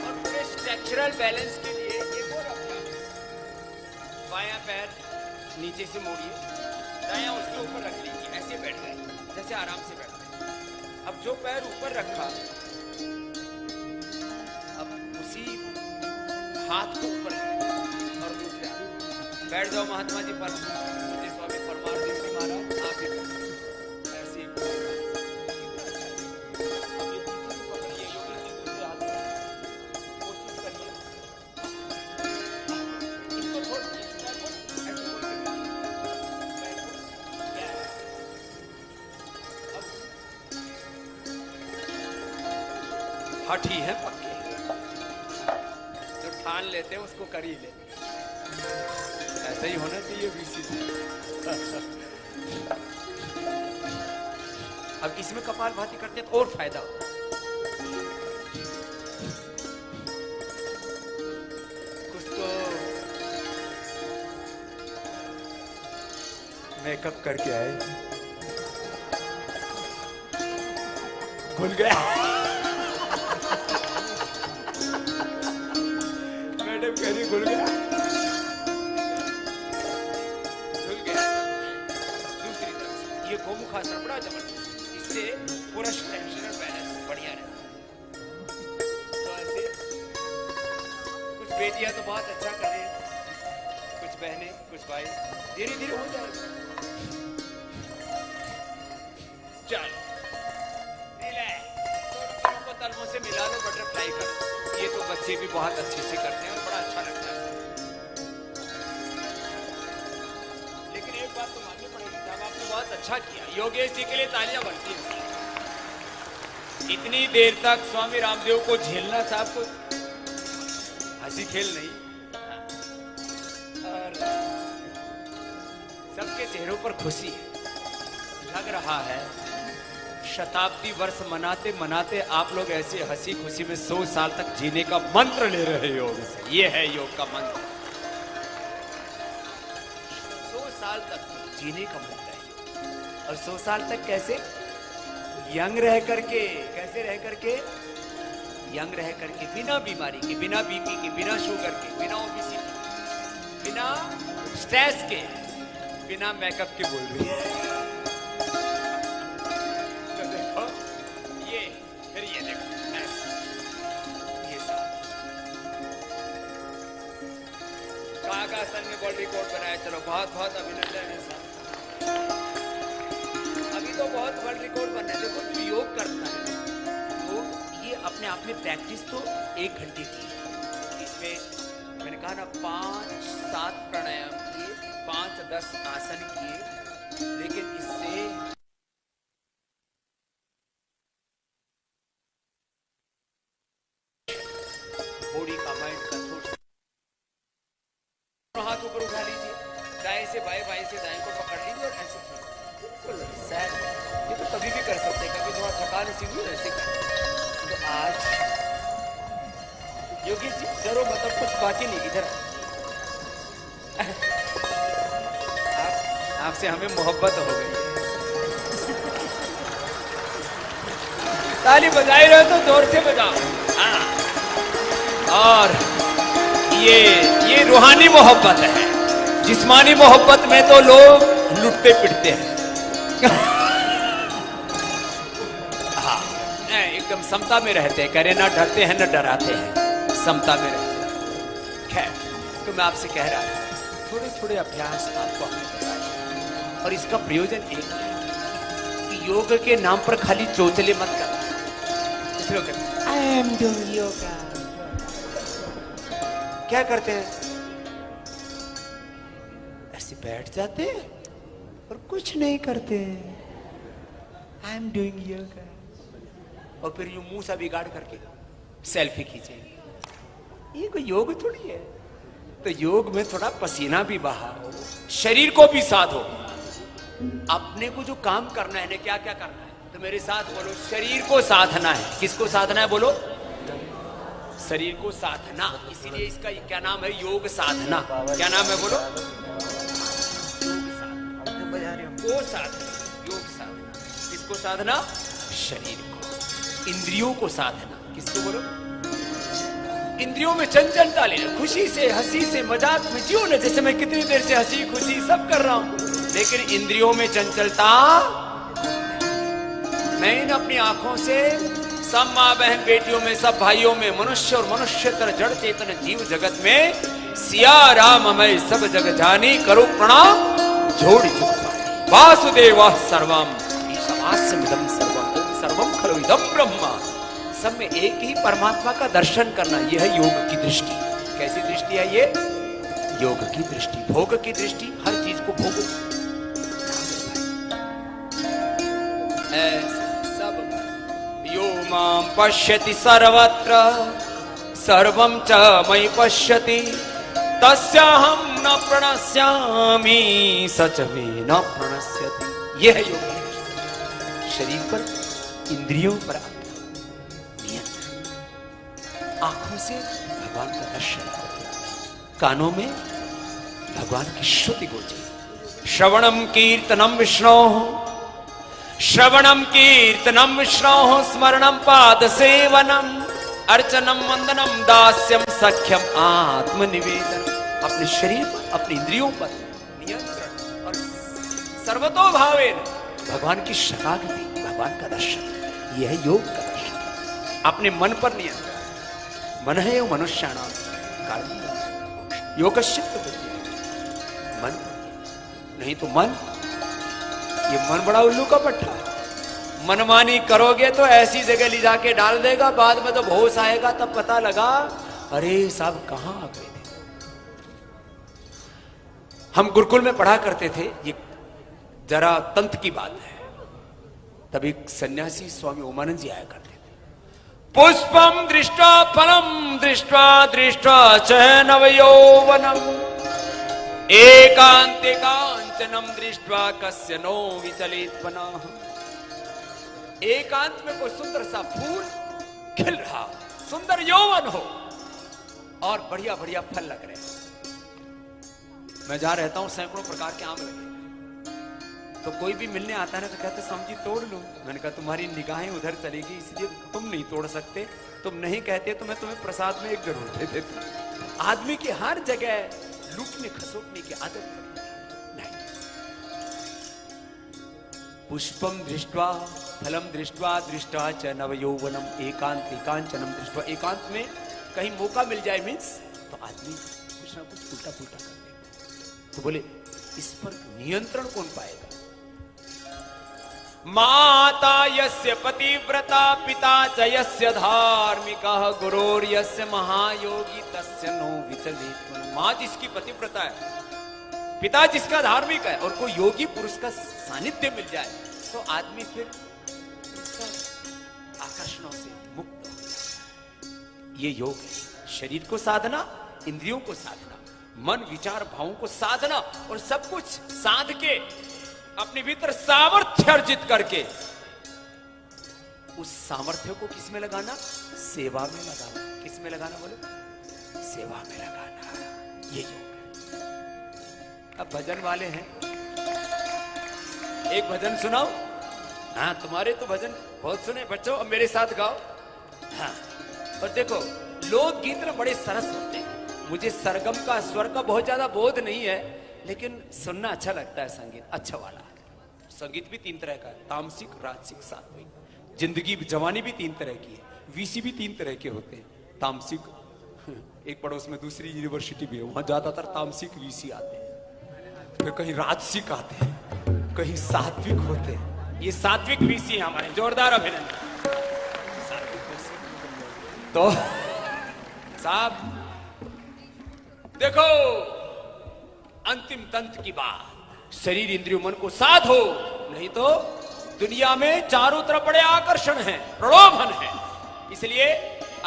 और पूरे स्ट्रक्चरल बैलेंस के लिए एक और अपना बायां पैर नीचे से मोड़िए, दायां उसके ऊपर रख लीजिए, ऐसे बैठ गए जैसे आराम से बैठ गए। अब जो पैर ऊपर रखा, अब उसी हाथ को ऊपर और दूसरे बैठ जाओ महात्मा जी पर। स्वामी परमार्थ देव जी महाराज, आप ऐसे पकड़िए, योगी जी दूसरे हाथ में कोशिश करिए, इसको थोड़ा ऐसे हठी है पक्के, जो ठान मान लेते हैं उसको कर ही ले। ऐसा ही होना चाहिए बीसी। अब इसमें कपाल भाती करते तो और फायदा होता। कुछ तो मेकअप करके आए, खुल गया। मैडम कह रही खुल गया, खुल गया। दूसरी तरफ ये गोमुखासन बड़ा जबरदस्त, इससे पूरा टेंशनल बैलेंस बढ़िया रहता। तो ऐसे कुछ बेटियां तो बहुत अच्छा कर रही हैं, कुछ बहनें, कुछ भाई, धीरे धीरे हो जाएगा। चलो को तलवों से मिला लो, बटरफ्लाई करो। ये तो बच्चे भी बहुत अच्छे से करते हैं और बड़ा अच्छा लगता है। लेकिन एक बात तो माननी पड़ेगी, जब आपने बहुत अच्छा किया। योगेश जी के लिए तालियां बनती हैं। इतनी देर तक स्वामी रामदेव को झेलना साहब को हंसी खेल नहीं, और सबके चेहरों पर खुशी है। लग रहा है शताब्दी वर्ष मनाते मनाते आप लोग ऐसे हंसी खुशी में 100 साल तक जीने का मंत्र ले रहे हो योग से। ये है योग का मंत्र, 100 साल तक जीने का मंत्र है। और 100 साल तक कैसे? यंग रह करके। कैसे रह करके? यंग रह करके, बिना बीमारी के, बिना बीपी के, बिना शुगर के, बिना ओबेसिटी, बिना स्ट्रेस के, बिना मेकअप के। बोल रही है कागासन में वर्ल्ड रिकॉर्ड बनाया। चलो बहुत बहुत अभिनंदन है साहब। अभी तो बहुत वर्ल्ड रिकॉर्ड बनना है। देखो जो योग करता है वो ये अपने आप में प्रैक्टिस तो 1 घंटे की है। इसमें मैंने कहा ना 5-7 प्राणायाम किए, 5-10 आसन किए, लेकिन इससे बॉडी का, माइंड का हाथ ऊपर उठा लीजिए, दाएं से बाएं, बाएं से दाएं को पकड़ लीजिए और ऐसे बिल्कुल सैर। ये तो कभी भी कर सकते हैं, कभी थोड़ा थकान सी हुई ऐसे कर। तो आज योगेश जी जरूर मतलब कुछ बाकी नहीं, इधर आपसे हमें मोहब्बत हो गई। ताली बजाई रहे तो जोर से बजाओ। और ये रूहानी मोहब्बत है। जिस्मानी मोहब्बत में तो लोग लुटते पिटते हैं। हाँ, एकदम समता में रहते हैं, करे ना डरते हैं ना डराते हैं, समता में रहते हैं। खैर, तो मैं आपसे कह रहा था थोड़े थोड़े अभ्यास आपको हमने बताया, और इसका प्रयोजन एक है कि योग के नाम पर खाली चोचले मत करना। कुछ लोग कहते हैं आई एम डूइंग योगा, क्या करते हैं? ऐसे बैठ जाते हैं और कुछ नहीं करते। आई एम डूइंग योगा, और फिर यूं मुंह सा बिगाड़ करके सेल्फी खींचेंगे। ये कोई योग थोड़ी है। तो योग में थोड़ा पसीना भी बहा हो, शरीर को भी साथ हो। अपने को जो काम करना है ना, क्या क्या करना है, तो मेरे साथ बोलो, शरीर को साधना है। किसको साधना है? बोलो, शरीर को साधना। इसीलिए इसका क्या नाम है? योग साधना। क्या नाम है? बोलो, योग साधना। योग साधना किसको साधना? शरीर को। इंद्रियों को साधना किसको? बोलो, इंद्रियों में चंचलता लेना, खुशी से, हंसी से, मजाक में जियो ना। जैसे मैं कितनी देर से हंसी खुशी सब कर रहा हूं, लेकिन इंद्रियों में चंचलता। मैं इन अपनी आंखों से सब माँ बहन बेटियों में, सब भाइयों में, मनुष्य और मनुष्यतर जड़ चेतन जीव जगत में सिया राम मैं सब जग जानी, करो प्रणाम जोड़ जुग वासुदेव सर्वम ईशावास्यमिदं सर्वम ओम सर्वम खलु इदं ब्रह्म। सब में एक ही परमात्मा का दर्शन करना, यह है योग की दृष्टि। कैसी दृष्टि है ये? योग की दृष्टि, भोग की दृष्टि। हर चीज को भोगो। सब यो मां पश्यति सर्वत्र स सर्वं च मयि पश्यति तस्याहं न प्रणश्यामि स च मे न प्रणश्यति। यह योग है। शरीर पर, इंद्रियों पर नियंत्रण, आंखों से भगवान का दर्शन, कानों में भगवान की श्रुति गूंजे। श्रवणम कीर्तनम विष्णोः, श्रवणम कीर्तनम विष्णोः, स्मरणम पाद सेवनम, अर्चनम वंदनम दास्यम सख्यम आत्मनिवेदन। अपने शरीर पर, अपने इंद्रियों पर नियंत्रण और सर्वतोभावेन भगवान की शरणागति, भगवान का दर्शन, यह है योग का दर्शन। अपने मन पर नियंत्रण, मन है वो मनुष्याणाम कारण योगश्चित्त बुद्धि, मन नहीं तो मन, ये मन बड़ा उल्लू का पट्टा है। मनमानी करोगे तो ऐसी जगह ले जाके डाल देगा, बाद में तो होश आएगा तब पता लगा अरे साहब कहां आ गए थे। हम गुरुकुल में पढ़ा करते थे, ये जरा तंत्र की बात है। तब एक सन्यासी स्वामी ओमानंद जी आया करते थे। पुष्पम दृष्ट्वा फलम दृष्ट्वा दृष्ट्वा च नवयौवनम, एकांते कांचनम दृष्ट्वा कस्य नो विचलित पुनः। एकांत में कोई सुंदर सा फूल खिल रहा, सुंदर यौवन हो और बढ़िया बढ़िया फल लग रहे हैं। मैं जहां रहता हूं सैकड़ों प्रकार के आम लगे, तो कोई भी मिलने आता है ना तो कहते समझी तोड़ लो। मैंने कहा तुम्हारी निगाहें उधर चलेगी इसलिए तुम नहीं तोड़ सकते, तुम नहीं कहते तो मैं तुम्हें प्रसाद में एक जरूर दे देता। आदमी की हर जगह लूटने खसोटने की आदत नहीं। पुष्पम दृष्ट्वा फलम दृष्ट्वा दृष्ट्वा च नवयौवनम, एकांत कांचनम दृष्ट्वा। एकांत में कहीं मौका मिल जाए मीन्स तो आदमी कुछ ना कुछ उल्टा पुल्टा कर देगा। तो बोले इस पर नियंत्रण कौन पाएगा? माता यस्य पतिव्रता, पिता च यस्य धार्मिकः, गुरोर्यस्य महायोगी तस्य नो विचलित। मां जिसकी पतिव्रता है, पिता जिसका धार्मिक है, और कोई योगी पुरुष का सानिध्य मिल जाए तो आदमी फिर आकर्षणों से मुक्त हो जाए। ये योग है। शरीर को साधना, इंद्रियों को साधना, मन विचार भावों को साधना, और सब कुछ साध के अपने भीतर सामर्थ्य अर्जित करके उस सामर्थ्य को किस में लगाना? सेवा में लगाना। किस में लगाना बोले? सेवा में लगाना। ये योग है। अब भजन वाले हैं, एक भजन सुनाओ। हाँ तुम्हारे तो भजन बहुत सुने बच्चों, अब मेरे साथ गाओ। हाँ और देखो लोकगीत में बड़े सरस होते हैं। मुझे सरगम का स्वर का बहुत ज्यादा बोध नहीं है, लेकिन सुनना अच्छा लगता है। संगीत अच्छा वाला। संगीत भी तीन तरह का है, तामसिक, राजसिक, सात्विक। जिंदगी जवानी भी तीन तरह की है, वीसी भी तीन तरह के होते हैं। तामसिक, एक पड़ोस में दूसरी यूनिवर्सिटी भी है, वहां ज्यादातर तामसिक वीसी आते हैं, फिर कहीं राजसिक आते हैं, कहीं सात्विक होते हैं। ये सात्विक वीसी है हमारे। जोरदार अभिनंदन। तो साहब देखो अंतिम तंत्र की बात, शरीर इंद्रियों मन को साधो, नहीं तो दुनिया में चारों तरफ बड़े आकर्षण हैं, प्रलोभन है। इसलिए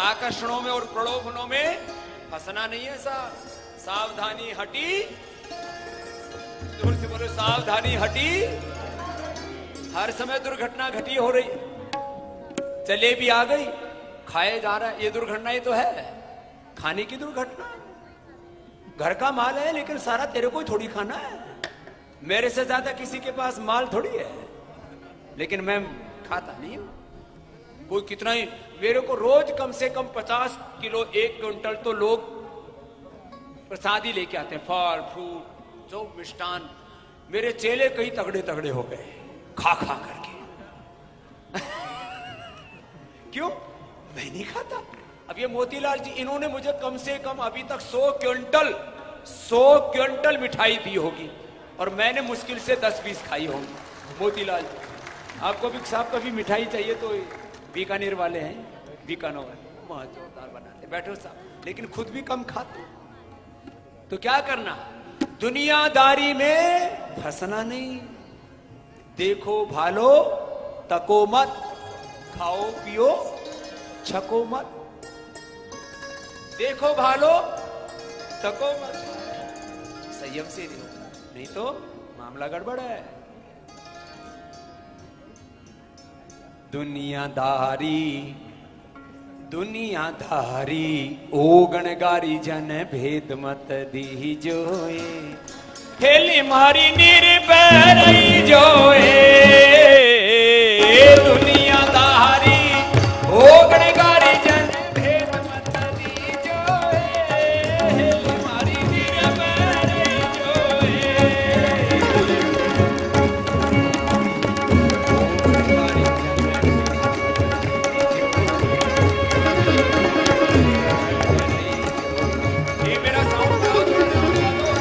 आकर्षणों में और प्रलोभनों में फंसना नहीं है। सावधानी हटी, दूर से बोलो सावधानी हटी। हर समय दुर्घटना घटी हो रही, जलेबी आ गई, खाए जा रहा है, ये दुर्घटना ही तो है। खाने की दुर्घटना, घर का माल है लेकिन सारा तेरे को ही थोड़ी खाना है। मेरे से ज्यादा किसी के पास माल थोड़ी है, लेकिन मैं खाता नहीं हूं। कोई कितना ही, मेरे को रोज कम से कम 50 किलो 1 क्विंटल तो लोग प्रसादी लेके आते हैं, फल फ्रूट जो मिष्टान। मेरे चेले कई तगड़े तगड़े हो गए खा खा करके। क्यों? मैं नहीं खाता। अब ये मोतीलाल जी, इन्होंने मुझे कम से कम अभी तक 100 क्विंटल मिठाई दी होगी, और मैंने मुश्किल से 10-20 खाई होंगी। मोतीलाल जी, आपको भी साहब कभी मिठाई चाहिए तो बीकानेर वाले हैं, बीकानेर वहां जोरदार बनाते, बैठो साहब, लेकिन खुद भी कम खाते। तो क्या करना? दुनियादारी में फंसना नहीं। देखो भालो, तको मत, खाओ पियो छको मत। देखो भालो थको मत, संयम से रहो, नहीं तो मामला गड़बड़ है। दुनियादारी ओ गणगारी जन भेद मत दी जोए, हेली मारी निर्भय जोए। दुनियादारी ओ गणगारी जन भेद मत दी जोए, हेली मारी निर्भय जोए। ये मेरा साउंड थोड़ा सा बढ़ा दो।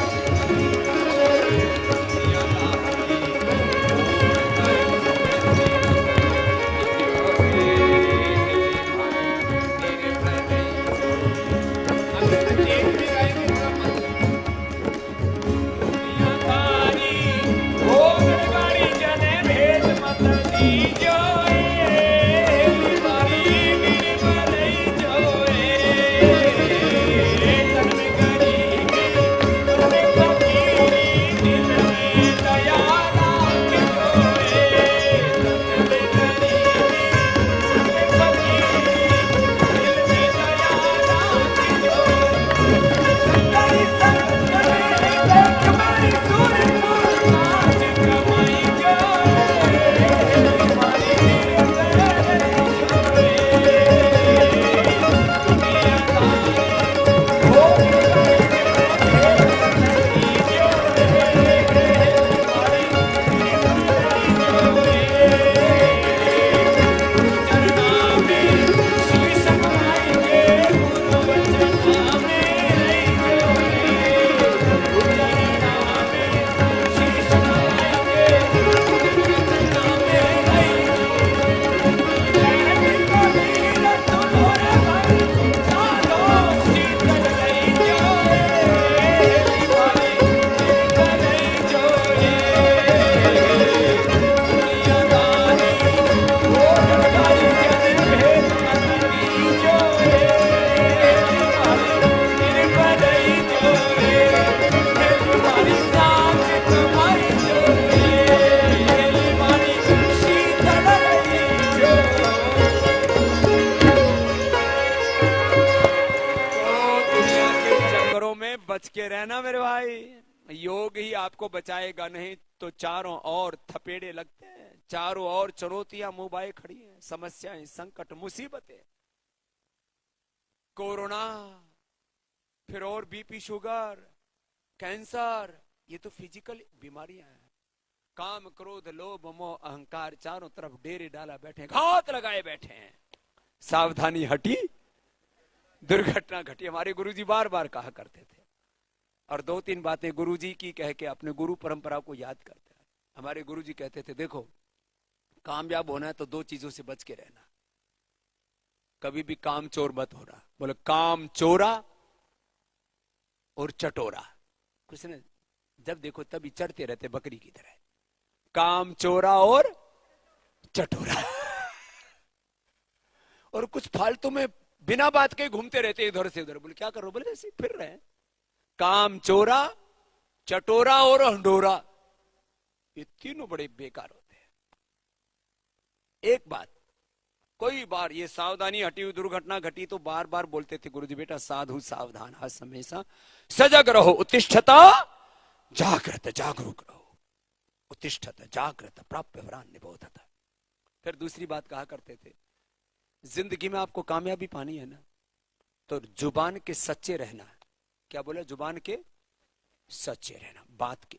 बच के रहना मेरे भाई, योग ही आपको बचाएगा, नहीं तो चारों ओर थपेड़े लगते हैं, चारों ओर चुनौतियां मुंह बाए खड़ी हैं, समस्याएं, संकट, मुसीबतें, कोरोना, फिर और बीपी, शुगर, कैंसर, ये तो फिजिकल बीमारियां हैं। काम, क्रोध, लोभ, मोह, अहंकार चारों तरफ डेरे डाला बैठे, घात लगाए बैठे हैं। सावधानी हटी, दुर्घटना घटी। हमारे गुरुजी बार बार कहा करते थे, और 2-3 बातें गुरुजी की कह के अपने गुरु परंपरा को याद करते हैं। हमारे गुरुजी कहते थे, देखो कामयाब होना है तो 2 चीजों से बच के रहना, कभी भी काम चोर मत होना। बोले काम चोरा और चटोरा, कुछ ने जब देखो तभी चढ़ते रहते बकरी की तरह, काम चोरा और चटोरा। और कुछ फालतू में बिना बात के घूमते रहते इधर से उधर। बोले क्या कर रहे हो? बोले ऐसे फिर रहे हैं। काम चोरा, चटोरा और हंडोरा, ये तीनों बड़े बेकार होते हैं। एक बात, कोई बार ये सावधानी हटी हुई, दुर्घटना घटी तो बार बार बोलते थे गुरुजी, बेटा साधु सावधान, हर हमेशा सजग रहो, उत्तिष्ठता जागृत, जागरूक रहो, उत्तिष्ठत जागृत प्राप्य वरान निबोधत। फिर दूसरी बात कहा करते थे, जिंदगी में आपको कामयाबी पानी है ना, तो जुबान के सच्चे रहना। क्या बोला? जुबान के सच्चे रहना, बात के,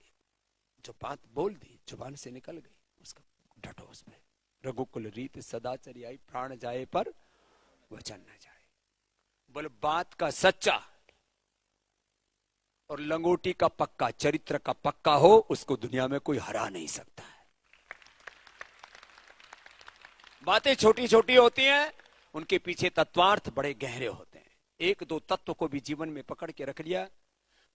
जो बात बोल दी जुबान से निकल गई उसका डटो उसमें। रघुकुल रीत सदाचरी आई, प्राण जाए पर वचन न जाए। बोले बात का सच्चा और लंगोटी का पक्का, चरित्र का पक्का हो, उसको दुनिया में कोई हरा नहीं सकता है। बातें छोटी छोटी होती हैं, उनके पीछे तत्वार्थ बड़े गहरे होते हैं। 1-2 तत्व को भी जीवन में पकड़ के रख लिया।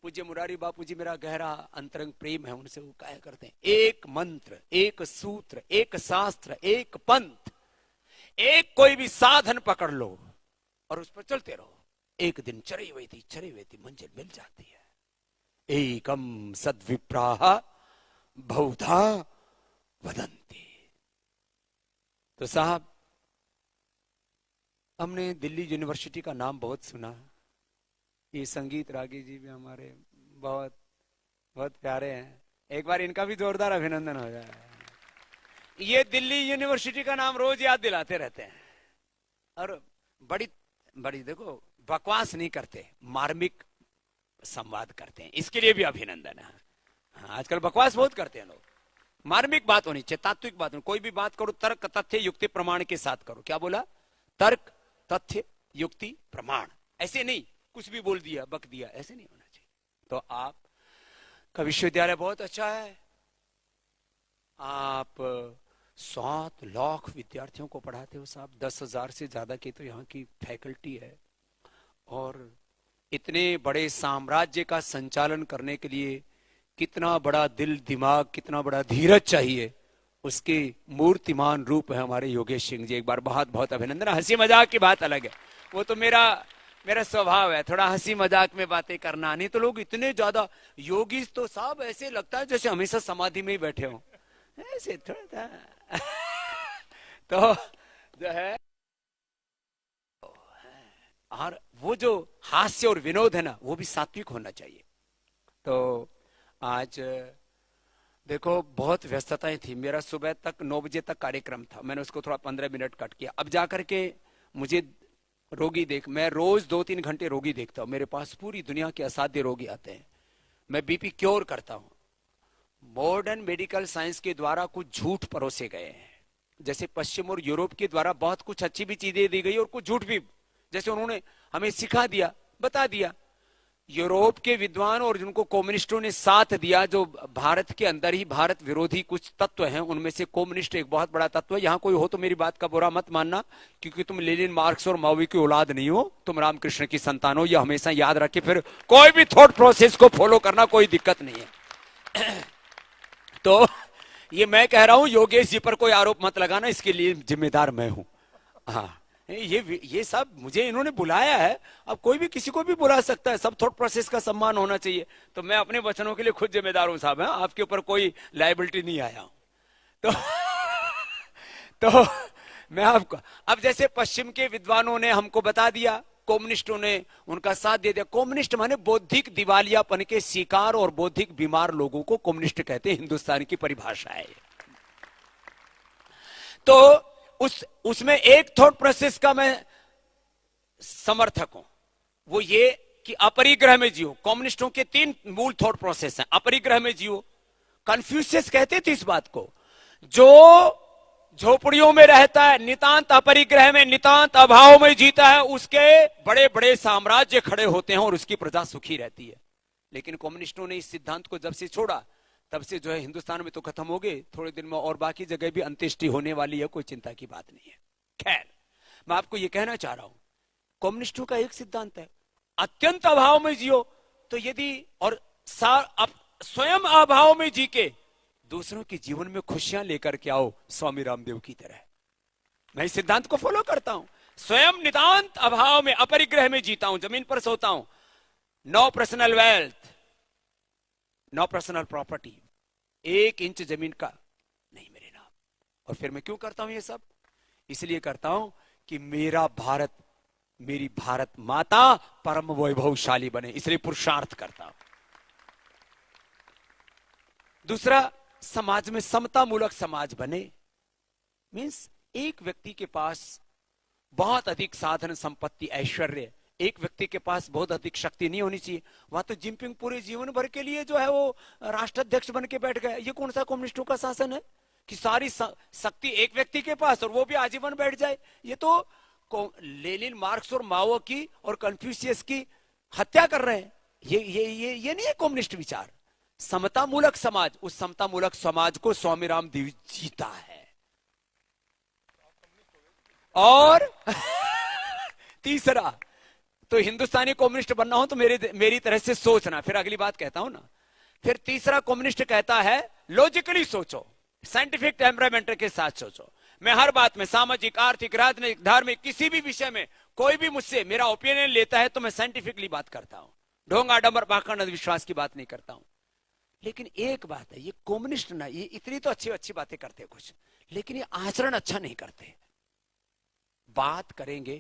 पूज्य मुरारी बापू जी मेरा गहरा अंतरंग प्रेम है उनसे, वो कहा करते हैं, एक मंत्र, एक सूत्र, एक शास्त्र, एक पंथ, एक कोई भी साधन पकड़ लो और उस पर चलते रहो। एक दिन चरी हुई थी मंजिल मिल जाती है। एकम सद्विप्राह बहुधा वदंती। तो साहब, हमने दिल्ली यूनिवर्सिटी का नाम बहुत सुना। ये संगीत रागी जी भी हमारे बहुत बहुत प्यारे हैं। एक बार इनका भी जोरदार अभिनंदन हो जाए। ये दिल्ली यूनिवर्सिटी का नाम रोज याद दिलाते रहते हैं और बड़ी बड़ी देखो बकवास नहीं करते, मार्मिक संवाद करते हैं, इसके लिए भी अभिनंदन है। हाँ, आजकल बकवास बहुत करते हैं लोग। मार्मिक बात होनी चाहिए, तात्विक बात होनी। कोई भी बात करो तर्क तथ्य युक्ति प्रमाण के साथ करो। क्या बोला? तर्क तथ्य युक्ति प्रमाण। ऐसे नहीं कुछ भी बोल दिया बक दिया, ऐसे नहीं होना चाहिए। तो आप का विश्वविद्यालय बहुत अच्छा है। आप 7 लाख विद्यार्थियों को पढ़ाते हो साहब। 10,000 से ज्यादा की तो यहाँ की फैकल्टी है। और इतने बड़े साम्राज्य का संचालन करने के लिए कितना बड़ा दिल दिमाग, कितना बड़ा धीरज चाहिए, उसके मूर्तिमान रूप है हमारे योगेश सिंह जी। एक बार बहुत बहुत अभिनंदन। हंसी मजाक की बात अलग है, वो तो मेरा स्वभाव है, थोड़ा हंसी मजाक में बातें करना। नहीं तो लोग इतने ज्यादा योगी तो साहब ऐसे लगता है जैसे हमेशा समाधि में ही बैठे हो, ऐसे थोड़ा तो जो है। और वो जो हास्य और विनोद है ना, वो भी सात्विक होना चाहिए। तो आज देखो बहुत व्यस्तताएं थी। मेरा सुबह तक 9 बजे तक कार्यक्रम था, मैंने उसको थोड़ा 15 मिनट कट किया। अब जाकर के मुझे रोगी मैं रोज 2-3 घंटे रोगी देखता हूं। मेरे पास पूरी दुनिया के असाध्य रोगी आते हैं। मैं बीपी क्योर करता हूं। मॉडर्न मेडिकल साइंस के द्वारा कुछ झूठ परोसे गए हैं, जैसे पश्चिम और यूरोप के द्वारा बहुत कुछ अच्छी भी चीजें दी गई और कुछ झूठ भी, जैसे उन्होंने हमें सिखा दिया, बता दिया। यूरोप के विद्वान और जिनको कम्युनिस्टों ने साथ दिया, जो भारत के अंदर ही भारत विरोधी कुछ तत्व हैं, उनमें से कम्युनिस्ट एक बहुत बड़ा तत्व है। यहां कोई हो तो मेरी बात का बुरा मत मानना, क्योंकि तुम लेनिन मार्क्स और माओवी की औलाद नहीं हो, तुम रामकृष्ण की संतान हो। यह हमेशा याद रखे। फिर कोई भी थॉट प्रोसेस को फॉलो करना कोई दिक्कत नहीं है। तो ये मैं कह रहा हूं, योगेश जी पर कोई आरोप मत लगाना, इसके लिए जिम्मेदार मैं हूं। हाँ, ये सब मुझे इन्होंने बुलाया है। अब कोई भी किसी को भी बुला सकता है, सब थॉट प्रोसेस का सम्मान होना चाहिए। तो मैं अपने वचनों के लिए खुद जिम्मेदार हूं साहब। आपके ऊपर कोई लायबिलिटी नहीं आया हूं। तो मैं आपको, अब जैसे पश्चिम के विद्वानों ने हमको बता दिया, कम्युनिस्टों ने उनका साथ दे दिया। कम्युनिस्ट माने बौद्धिक दिवालियापन के शिकार और बौद्धिक बीमार लोगों को कम्युनिस्ट कहते हैं, हिंदुस्तान की परिभाषा है। तो उसमें एक थॉट प्रोसेस का मैं समर्थक हूं, वो ये कि अपरिग्रह में जियो। कम्युनिस्टों के 3 मूल थॉट प्रोसेस हैं। अपरिग्रह में जियो, कन्फ्यूशियस कहते थे इस बात को। जो झोपड़ियों में रहता है, नितांत अपरिग्रह में, नितांत अभाव में जीता है, उसके बड़े बड़े साम्राज्य खड़े होते हैं और उसकी प्रजा सुखी रहती है। लेकिन कम्युनिस्टों ने इस सिद्धांत को जब से छोड़ा, तब से जो है हिंदुस्तान में तो खत्म हो गए, थोड़े दिन में और बाकी जगह भी अंत्येष्टि होने वाली है, कोई चिंता की बात नहीं है। खैर, मैं आपको यह कहना चाह रहा हूं, कम्युनिस्टों का एक सिद्धांत है, अत्यंत अभाव में जियो। तो यदि और स्वयं अभाव में जी के दूसरों के जीवन में खुशियां लेकर के आओ, स्वामी रामदेव की तरह। मैं इस सिद्धांत को फॉलो करता हूं। स्वयं नितांत अभाव में, अपरिग्रह में जीता हूं, जमीन पर सोता हूं, no personal wealth, no personal property, 1 inch जमीन का नहीं मेरे नाम। और फिर मैं क्यों करता हूं ये सब? इसलिए करता हूं कि मेरा भारत, मेरी भारत माता परम वैभवशाली बने, इसलिए पुरुषार्थ करता हूं। दूसरा, समाज में समता मूलक समाज बने। मींस एक व्यक्ति के पास बहुत अधिक साधन संपत्ति ऐश्वर्य, एक व्यक्ति के पास बहुत अधिक शक्ति नहीं होनी चाहिए। वहां तो जिनपिंग पूरे जीवन भर के लिए जो है वो राष्ट्राध्यक्ष बन के बैठ गए। ये कौन सा कम्युनिस्टों का शासन है कि सारी शक्ति एक व्यक्ति के पास और वो भी आजीवन बैठ जाए? ये तो लेनिन मार्क्स और माओ की और कन्फ्यूशियस की हत्या कर रहे हैं। ये नहीं है कम्युनिस्ट विचार। समता मूलक समाज, उस समता मूलक समाज को स्वामी रामदेव जीता है। और तीसरा, तो हिंदुस्तानी कम्युनिस्ट बनना हो तो मेरी तरह से सोचना। फिर अगली बात कहता हूं ना, फिर तीसरा कम्युनिस्ट कहता है लॉजिकली सोचो, साइंटिफिक टेम्परामेंट के साथ सोचो। मैं हर बात में, सामाजिक, आर्थिक, राजनीतिक, धार्मिक, किसी भी विषय में कोई भी मुझसे मेरा ओपिनियन लेता है तो मैं साइंटिफिकली बात करता हूं, ढोंग आडंबर पाखंड अंधविश्वास की बात नहीं करता हूं। लेकिन एक बात है, ये कम्युनिस्ट ना, ये इतनी तो अच्छी अच्छी बातें करते हैं कुछ, लेकिन ये आचरण अच्छा नहीं करते। बात करेंगे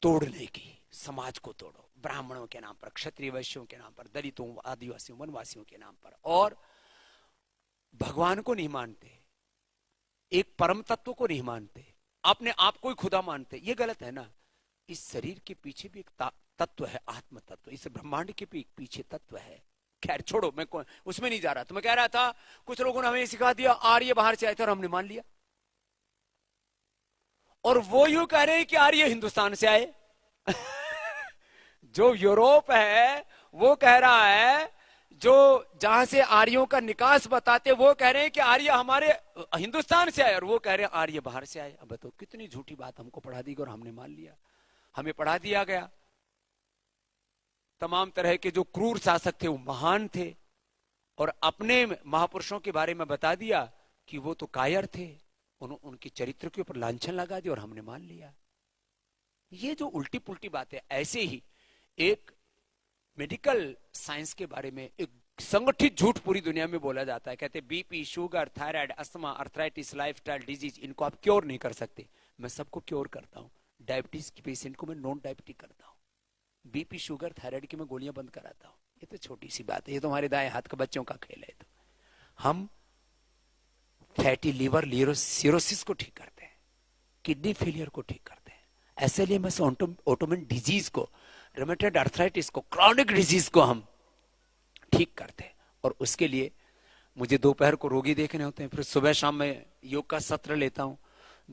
तोड़ने की, समाज को तोड़ो, ब्राह्मणों के नाम पर, क्षत्रिय वैश्यों के नाम पर, दलितों, आदिवासियों, वनवासियों के नाम पर, और भगवान को नहीं मानते, एक परम तत्व को नहीं मानते, अपने आप को ही खुदा मानते। ये गलत है ना। इस शरीर के पीछे भी एक तत्व है, आत्म तत्व, इस ब्रह्मांड के भी एक पीछे तत्व है। खैर छोड़ो, मैं उसमें नहीं जा रहा। तो मैं कह रहा था कुछ लोगों ने हमें सिखा दिया आर्य बाहर से आए थे और हमने मान लिया, और वो यूं कह रहे हैं कि आर्य हिंदुस्तान से आए। जो यूरोप है वो कह रहा है, जो जहां से आर्यों का निकास बताते वो कह रहे हैं कि आर्य हमारे हिंदुस्तान से आए, और वो कह रहे हैं आर्य बाहर से आए। अब तो कितनी झूठी बात हमको पढ़ा दी और हमने मान लिया, हमें पढ़ा दिया गया। तमाम तरह के जो क्रूर शासक थे वो महान थे, और अपने महापुरुषों के बारे में बता दिया कि वो तो कायर थे, उनके चरित्र के ऊपर लांछन लगा दिया और हमने मान लिया। ये जो उल्टी पुल्टी बात है, ऐसे ही एक मेडिकल साइंस के बारे में एक संगठित झूठ पूरी दुनिया में बोला जाता है। कहते BP, sugar, thyroid, asthma, arthritis, lifestyle disease, इनको आप क्योर नहीं कर सकते। मैं सबको क्योर करता हूं। डायबिटीज के पेशेंट को मैं नॉन डायबिटिक करता हूं, बीपी, शुगर, थायराइड की मैं गोलियां बंद कराता हूं। ये तो छोटी सी बात है, ये तो हमारे दाएं हाथ के बच्चों का खेल है। तो हम फैटी लिवर सिरोसिस को ठीक करते हैं, किडनी फेलियर को ठीक करते हैं, एसएलएमएस ऑटोइम्यून डिजीज को, रूमेटॉइड आर्थराइटिस को, क्रॉनिक डिजीज को हम ठीक करते हैं। और उसके लिए मुझे दोपहर को रोगी देखने होते हैं, फिर सुबह शाम में योग का सत्र लेता हूं।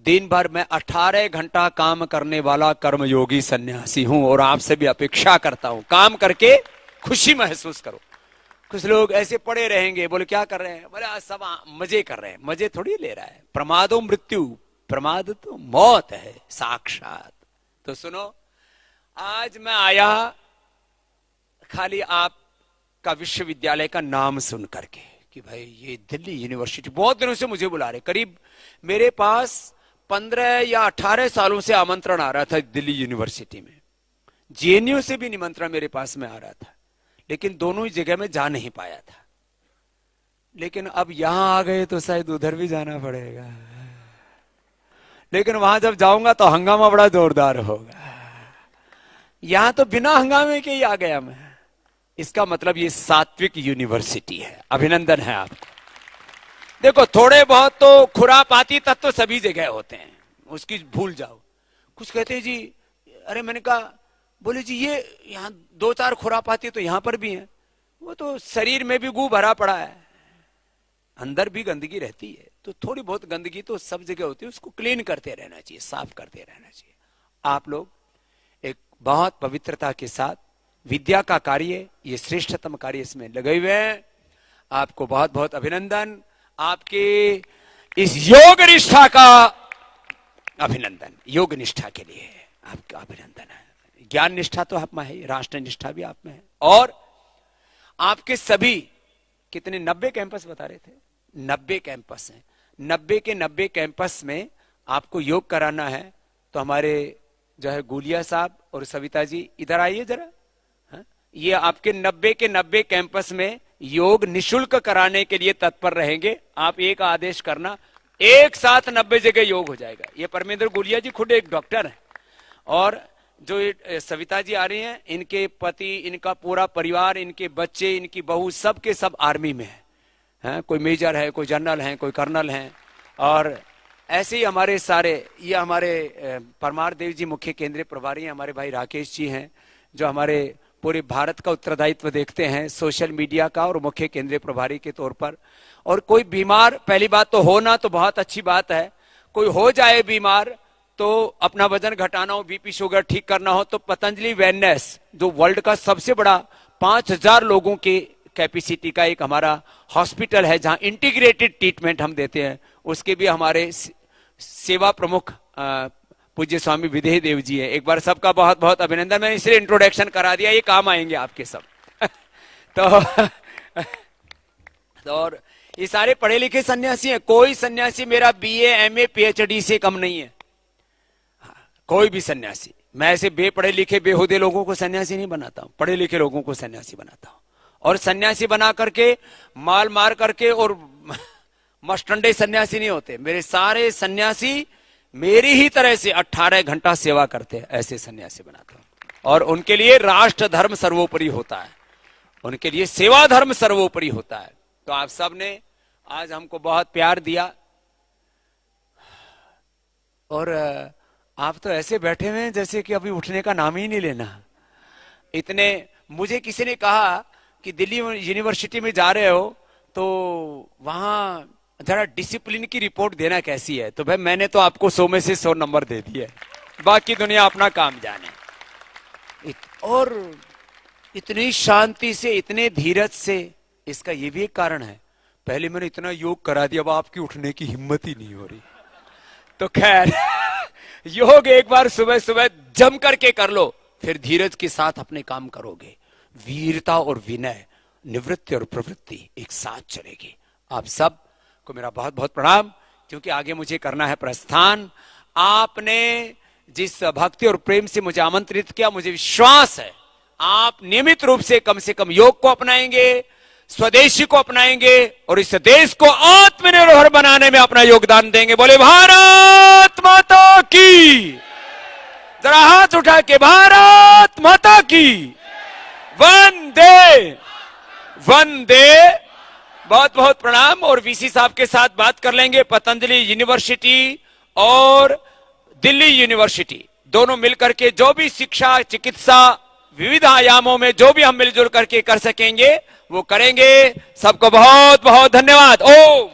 दिन भर मैं 18 घंटा काम करने वाला कर्मयोगी सन्यासी हूं, और आपसे भी अपेक्षा करता हूं काम करके खुशी महसूस करो। कुछ लोग ऐसे पड़े रहेंगे, बोले क्या कर रहे हैं, बोले आज सब मजे कर रहे हैं। मजे थोड़ी ले रहा है, प्रमादो मृत्यु, प्रमाद तो मौत है साक्षात। तो सुनो, आज मैं आया खाली आपका विश्वविद्यालय का नाम सुन करके कि भाई ये दिल्ली यूनिवर्सिटी, बहुत दिनों से मुझे बुला रहे, करीब मेरे पास 15 या 18 सालों से आमंत्रण आ रहा था दिल्ली यूनिवर्सिटी में। जेएनयू से भी निमंत्रण मेरे पास में आ रहा था, लेकिन दोनों ही जगह में जा नहीं पाया था। लेकिन अब यहां आ गए तो शायद उधर भी जाना पड़ेगा, लेकिन वहां जब जाऊंगा तो हंगामा बड़ा जोरदार होगा। यहां तो बिना हंगामे के ही आ गया मैं। इसका मतलब ये सात्विक यूनिवर्सिटी है। अभिनंदन है आपको। देखो, थोड़े बहुत तो खुरापाती तत्व सभी जगह होते हैं, उसकी भूल जाओ। कुछ कहते हैं जी, अरे मैंने कहा, बोले जी ये यहाँ 2-4 खुरापाती तो यहां पर भी हैं। वो तो शरीर में भी गू भरा पड़ा है, अंदर भी गंदगी रहती है, तो थोड़ी बहुत गंदगी तो सब जगह होती है, उसको क्लीन करते रहना चाहिए, साफ करते रहना चाहिए। आप लोग एक बहुत पवित्रता के साथ विद्या का कार्य, ये श्रेष्ठतम कार्य इसमें लगे हुए हैं। आपको बहुत बहुत अभिनंदन। आपके इस योग निष्ठा का अभिनंदन, योग निष्ठा के लिए आपका अभिनंदन है। ज्ञान निष्ठा तो आप में है, राष्ट्र निष्ठा भी आप में है। और आपके सभी कितने 90 कैंपस बता रहे थे, 90 कैंपस हैं। 90 के 90 कैंपस में आपको योग कराना है, तो हमारे जो है गुलिया साहब और सविता जी इधर आइए जरा। ये आपके 90 के 90 कैंपस में योग निशुल्क कराने के लिए तत्पर रहेंगे। आप एक आदेश करना, एक साथ 90 जगह योग हो जाएगा। ये परमेंद्र गुलिया जी खुद एक डॉक्टर हैं, और जो सविता जी आ रही हैं, इनके पति, इनका पूरा परिवार, इनके बच्चे, इनकी बहू, सब के सब आर्मी में है। कोई मेजर है, कोई जनरल है, कोई कर्नल है। और ऐसे ही हमारे सारे, ये हमारे परमार देव जी मुख्य केंद्रीय प्रभारी हैं, हमारे भाई राकेश जी हैं, जो हमारे पूरे भारत का उत्तरदायित्व देखते हैं सोशल मीडिया का, और मुख्य केंद्रीय प्रभारी के तौर पर। और कोई बीमार, पहली बात तो होना तो बहुत अच्छी बात है, कोई हो जाए बीमार तो अपना वजन घटाना हो, बीपी शुगर ठीक करना हो, तो पतंजलि वेलनेस, जो वर्ल्ड का सबसे बड़ा 5000 लोगों के कैपेसिटी का एक हमारा हॉस्पिटल है, जहां इंटीग्रेटेड ट्रीटमेंट हम देते हैं, उसके भी हमारे सेवा प्रमुख पूज्य स्वामी विदेह देव जी है। एक बार सबका बहुत बहुत अभिनंदन। मैंने इसलिए इंट्रोडक्शन करा दिया, ये काम आएंगे आपके सब। तो और ये सारे पढ़े लिखे सन्यासी हैं, कोई सन्यासी मेरा बीए एमए पीएचडी से कम नहीं है। कोई भी सन्यासी, मैं ऐसे बेपढ़े लिखे बेहुदे लोगों को सन्यासी नहीं बनाता हूं, पढ़े लिखे लोगों को सन्यासी बनाता हूं। और सन्यासी बना करके माल मार करके और मस्टंडे सन्यासी नहीं होते। मेरे सारे सन्यासी मेरी ही तरह से 18 घंटा सेवा करते हैं, ऐसे सन्यासी बनाता हूं। और उनके लिए राष्ट्र धर्म सर्वोपरि होता है, उनके लिए सेवा धर्म सर्वोपरि होता है। तो आप सब ने आज हमको बहुत प्यार दिया और आप तो ऐसे बैठे हुए हैं जैसे कि अभी उठने का नाम ही नहीं लेना। इतने, मुझे किसी ने कहा कि दिल्ली यूनिवर्सिटी में जा रहे हो तो वहां जरा डिसिप्लिन की रिपोर्ट देना कैसी है। तो भाई मैंने तो आपको 100 में से 100 नंबर दे दिए, बाकी दुनिया अपना काम जाने। और इतनी शांति से, इतने धीरज से, इसका ये भी एक कारण है, पहले मैंने इतना योग करा दिया, अब आपकी उठने की हिम्मत ही नहीं हो रही। तो खैर योग एक बार सुबह सुबह जम करके कर लो, फिर धीरज के साथ अपने काम करोगे। वीरता और विनय, निवृत्ति और प्रवृत्ति एक साथ चलेगी। आप सब को मेरा बहुत बहुत प्रणाम, क्योंकि आगे मुझे करना है प्रस्थान। आपने जिस भक्ति और प्रेम से मुझे आमंत्रित किया, मुझे विश्वास है आप नियमित रूप से कम योग को अपनाएंगे, स्वदेशी को अपनाएंगे और इस देश को आत्मनिर्भर बनाने में अपना योगदान देंगे। बोले भारत माता की, जरा हाथ उठा के भारत माता की, वंदे वंदे। बहुत बहुत प्रणाम। और वीसी साहब के साथ बात कर लेंगे। पतंजलि यूनिवर्सिटी और दिल्ली यूनिवर्सिटी दोनों मिलकर के जो भी शिक्षा, चिकित्सा, विविध आयामों में जो भी हम मिलजुल करके कर सकेंगे वो करेंगे। सबको बहुत बहुत धन्यवाद। ओम।